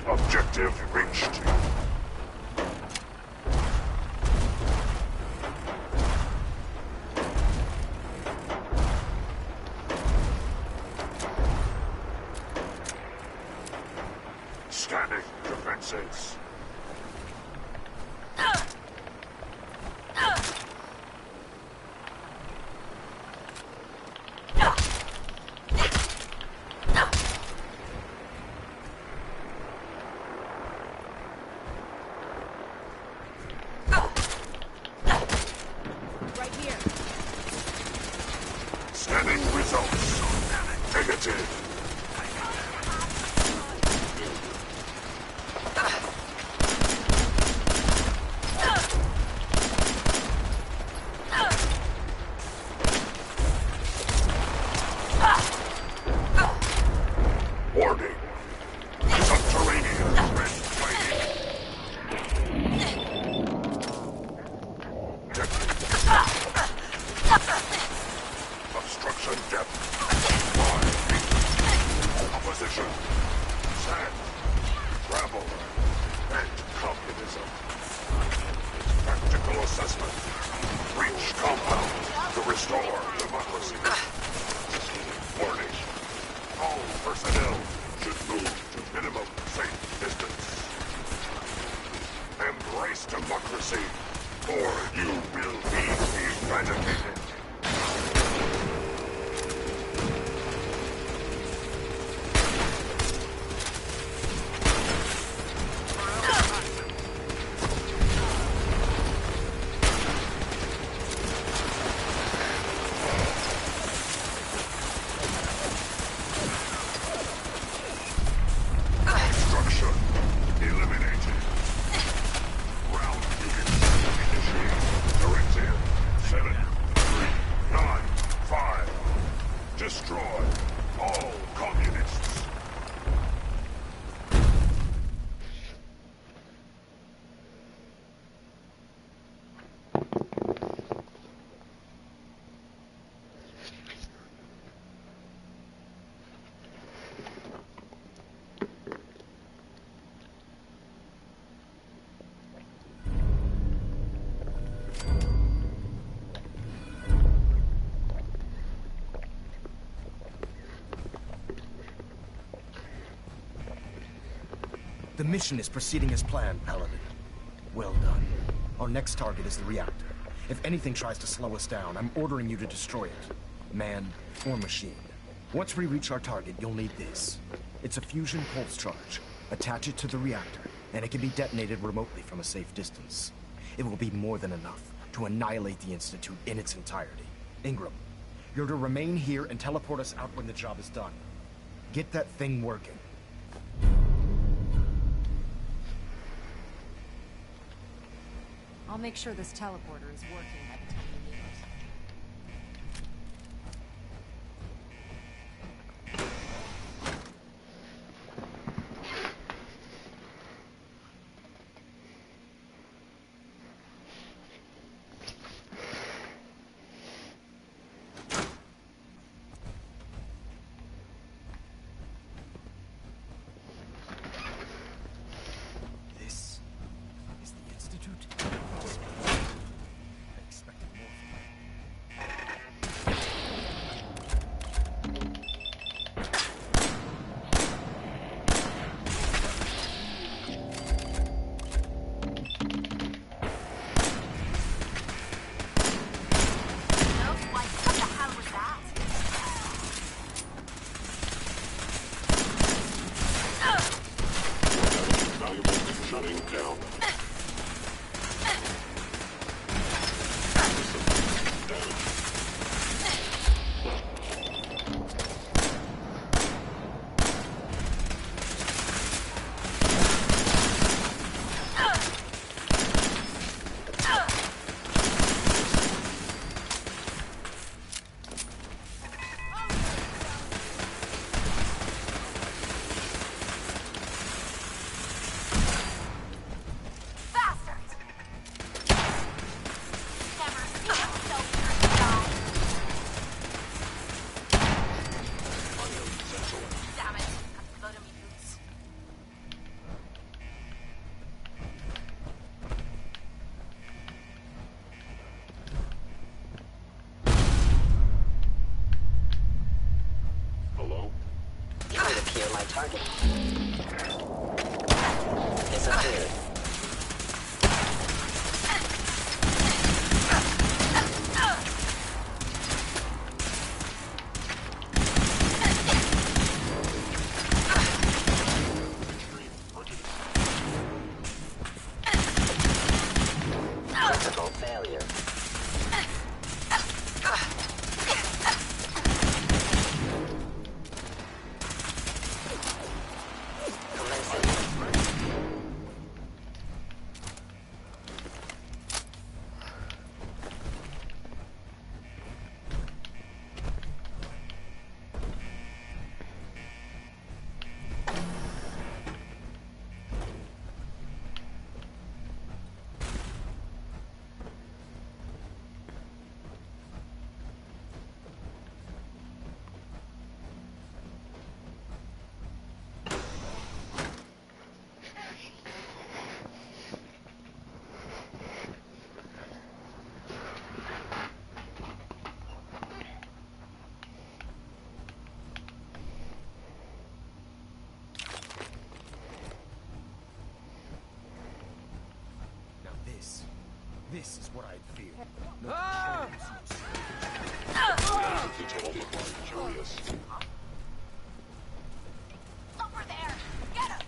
Objective reached. Scanning defenses. Right here. Scanning results. Negative. Warning. Subterranean red fighting. Obstruction depth. 5 feet. Opposition. Sand. Gravel. And communism. Practical assessment. Reach compound to restore democracy. Warning. All personnel should move to minimum safe distance. Embrace democracy, or you will be eradicated. Obstruction eliminated. Round units initiated. Directive 7395. Destroy all communists. The mission is proceeding as planned, Paladin. Well done. Our next target is the reactor. If anything tries to slow us down, I'm ordering you to destroy it. Man or machine. Once we reach our target, you'll need this. It's a fusion pulse charge. Attach it to the reactor, and it can be detonated remotely from a safe distance. It will be more than enough to annihilate the Institute in its entirety. Ingram, you're to remain here and teleport us out when the job is done. Get that thing working. I'll make sure this teleporter is working by the time you need it. Shutting down. Target. Disappeared. Critical failure. This is what I'd fear. Curious. Over there! Get him!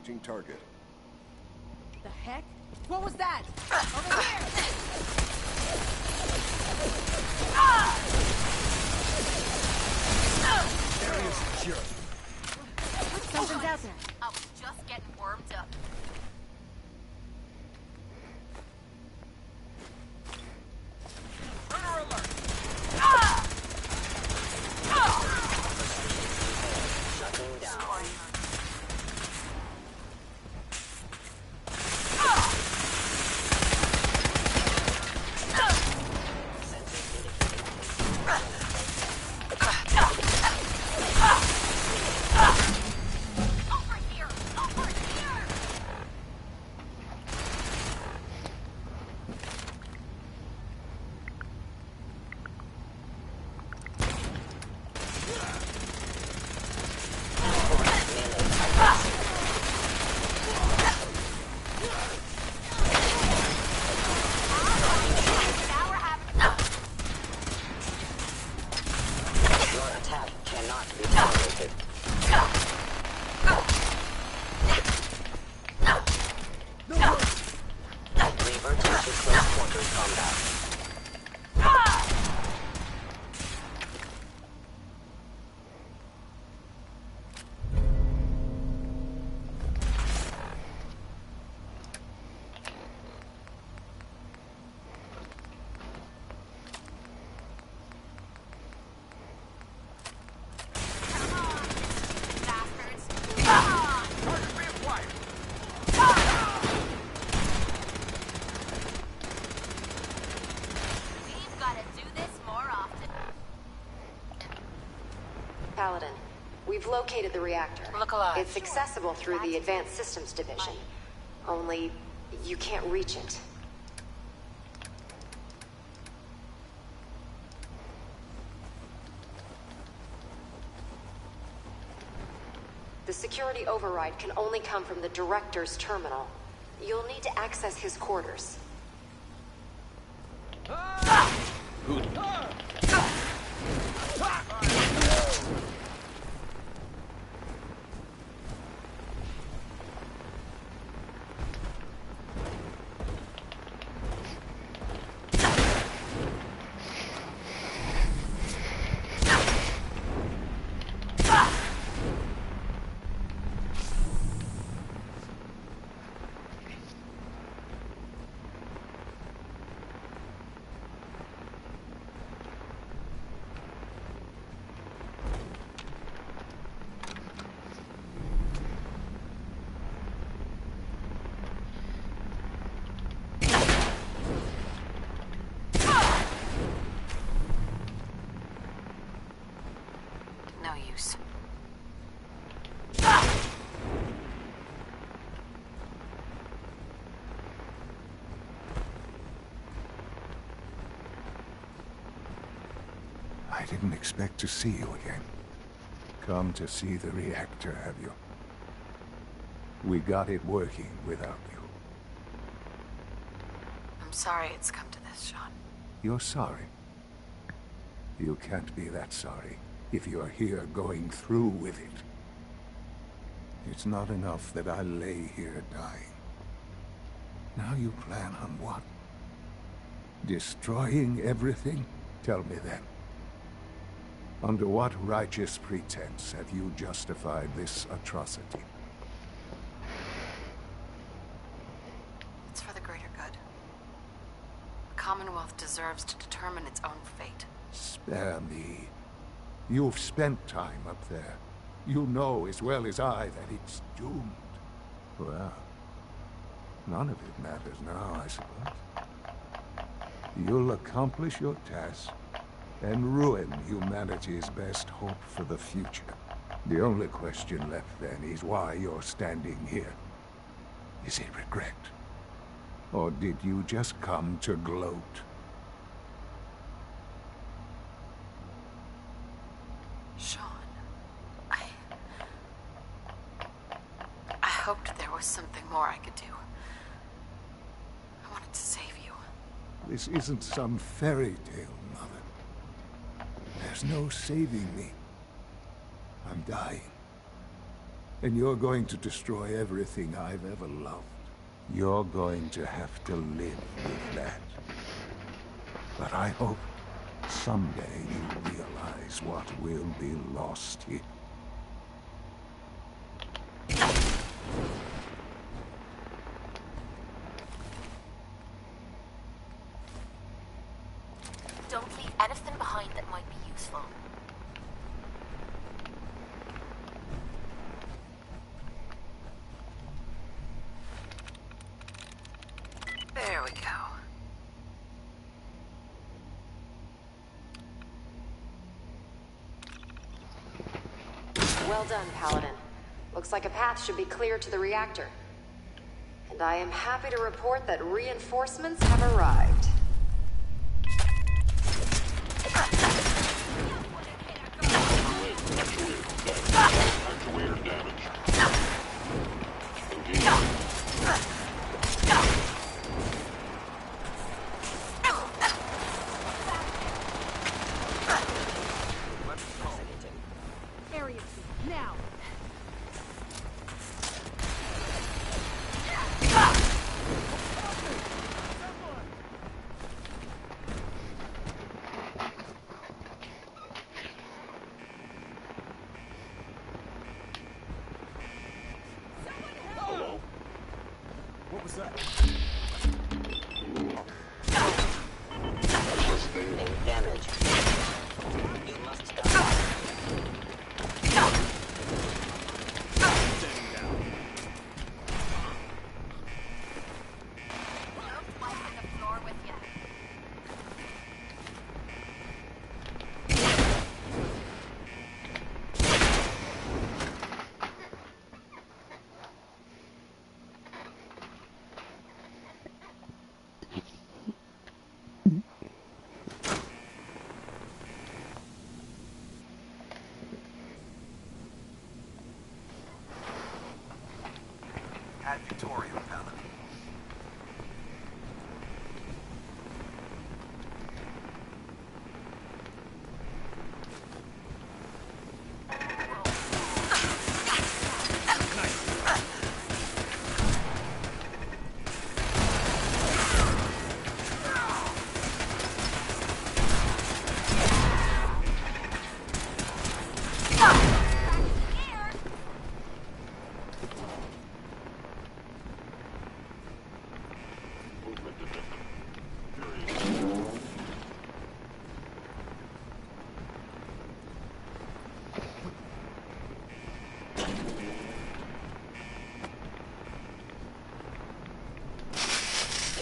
Engaging target. The heck? What was that? Over here! There is a jerk. Something's out there. I was just getting warmed up. Shutting down. Your attack cannot be tolerated. Revert to close quarters combat. Paladin, we've located the reactor. Look alive. It's accessible through the Advanced Systems Division. Only, you can't reach it. The security override can only come from the Director's terminal. You'll need to access his quarters. No use. I didn't expect to see you again. Come to see the reactor, have you? We got it working without you. I'm sorry it's come to this, Sean. You're sorry? You can't be that sorry if you're here going through with it. It's not enough that I lay here dying. Now you plan on what? Destroying everything? Tell me then. Under what righteous pretense have you justified this atrocity? It's for the greater good. The Commonwealth deserves to determine its own fate. Spare me. You've spent time up there. You know as well as I that it's doomed. Well, none of it matters now, I suppose. You'll accomplish your task and ruin humanity's best hope for the future. The only question left then is why you're standing here. Is it regret? Or did you just come to gloat? Sean, I hoped there was something more I could do. I wanted to save you. This isn't some fairy tale, Mother. There's no saving me. I'm dying. And you're going to destroy everything I've ever loved. You're going to have to live with that. But I hope someday you realize what will be lost here. Don't leave anything behind that might be useful. There we go. Well done, Paladin. Looks like a path should be clear to the reactor. And I am happy to report that reinforcements have arrived. Actuator damage. Area 2, now! Praetorium, Paladin.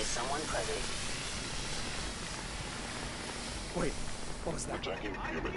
Someone present. Wait, what was that? Attacking human.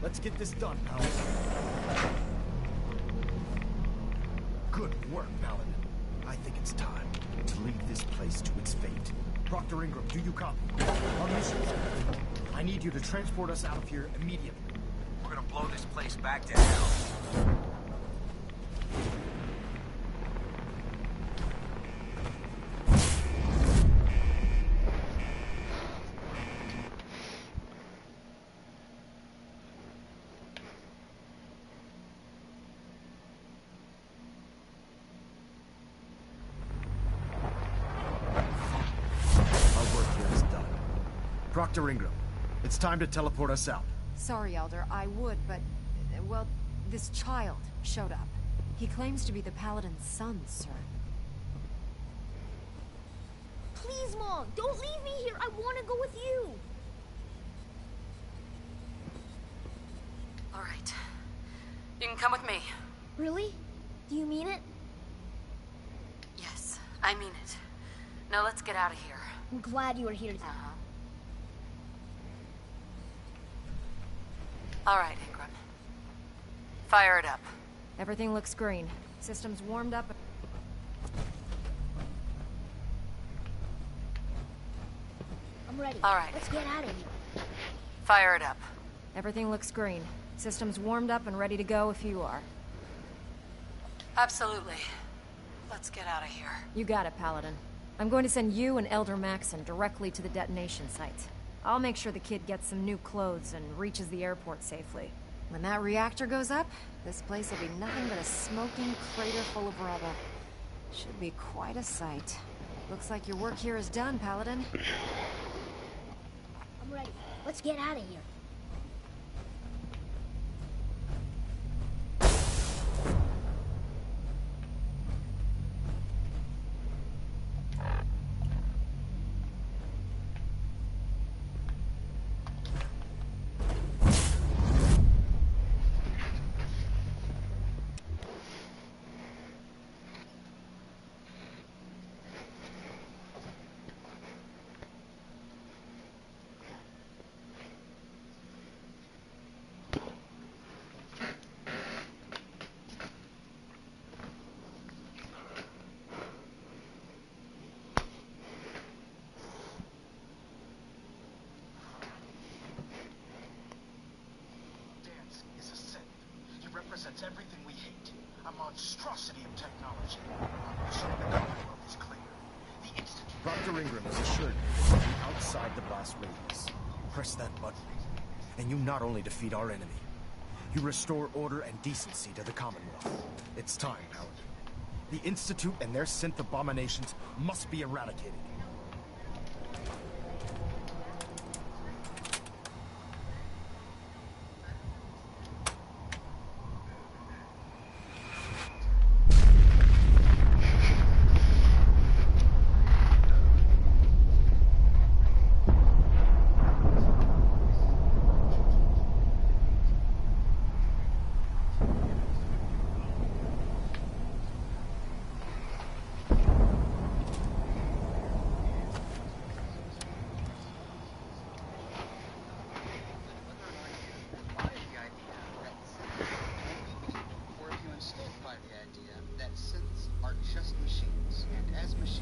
Let's get this done, pal. Good work, Paladin. I think it's time to leave this place to its fate. Proctor Ingram, do you copy? Our mission. I need you to transport us out of here immediately. We're gonna blow this place back to hell. Proctor Ingram, it's time to teleport us out. Sorry, Elder, I would, but... well, this child showed up. He claims to be the Paladin's son, sir. Please, Mom, don't leave me here. I want to go with you. All right. You can come with me. Really? Do you mean it? Yes, I mean it. Now let's get out of here. I'm glad you are here. All right, Ingram. Fire it up. Everything looks green. System's warmed up. I'm ready. All right. Let's get out of here. Fire it up. Everything looks green. System's warmed up and ready to go if you are. Absolutely. Let's get out of here. You got it, Paladin. I'm going to send you and Elder Maxson directly to the detonation site. I'll make sure the kid gets some new clothes and reaches the airport safely. When that reactor goes up, this place will be nothing but a smoking crater full of rubble. Should be quite a sight. Looks like your work here is done, Paladin. I'm ready. Let's get out of here. monstrosity of technology. The Commonwealth is clear. The Institute. Dr. Ingram has assured me that you'll be outside the blast radius. Press that button, and you not only defeat our enemy, you restore order and decency to the Commonwealth. It's time, Paladin. The Institute and their synth abominations must be eradicated.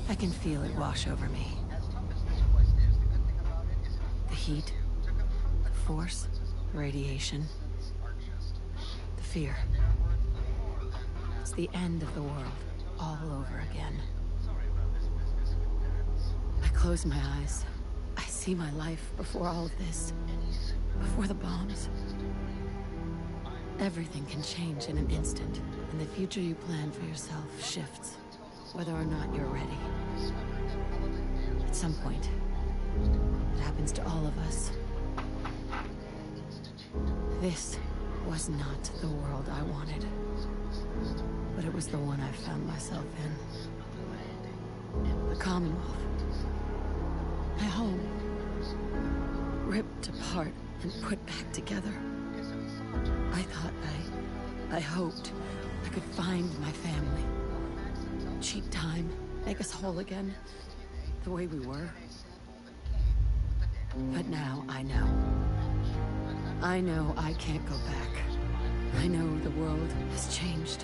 I can feel it wash over me. The heat, the force, the radiation, the fear. It's the end of the world, all over again. I close my eyes. I see my life before all of this, before the bombs. Everything can change in an instant, and the future you plan for yourself shifts, whether or not you're ready. At some point, it happens to all of us. This was not the world I wanted, but it was the one I found myself in. The Commonwealth. My home. Ripped apart and put back together. I thought I hoped I could find my family. Cheat time, make us whole again, the way we were. But now I know. I know I can't go back. I know the world has changed.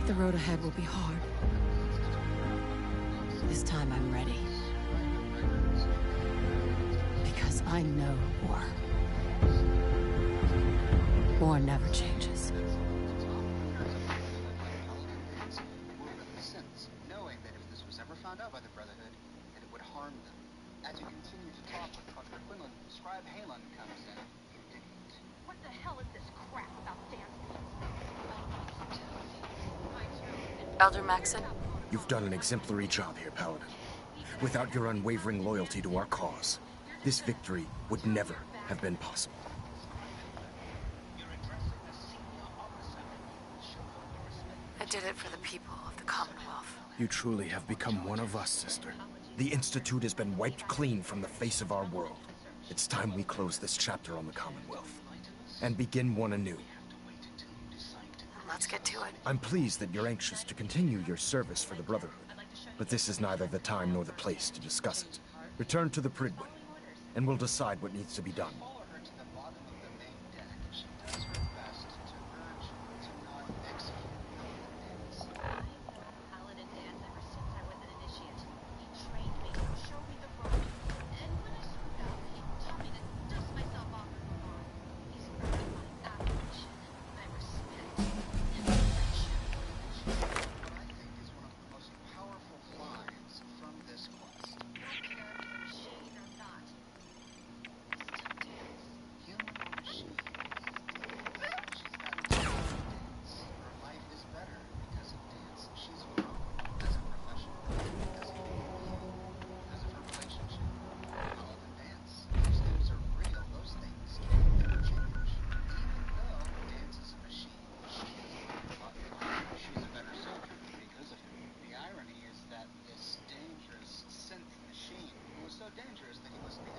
The road ahead will be hard. This time I'm ready. Because I know war. War never changes. Knowing that if this was ever found out by the Brotherhood, that it would harm them. As you continue to talk with Dr. Quinlan, Scribe Halon comes in. You didn't. What the hell is this crap about dance? Elder Maxon? You've done an exemplary job here, Paladin. Without your unwavering loyalty to our cause, this victory would never have been possible. I did it for the people of the Commonwealth. You truly have become one of us, sister. The Institute has been wiped clean from the face of our world. It's time we close this chapter on the Commonwealth and begin one anew. Let's get to it. I'm pleased that you're anxious to continue your service for the Brotherhood, but this is neither the time nor the place to discuss it. Return to the Prydwen, and we'll decide what needs to be done. Dangerous that he was to be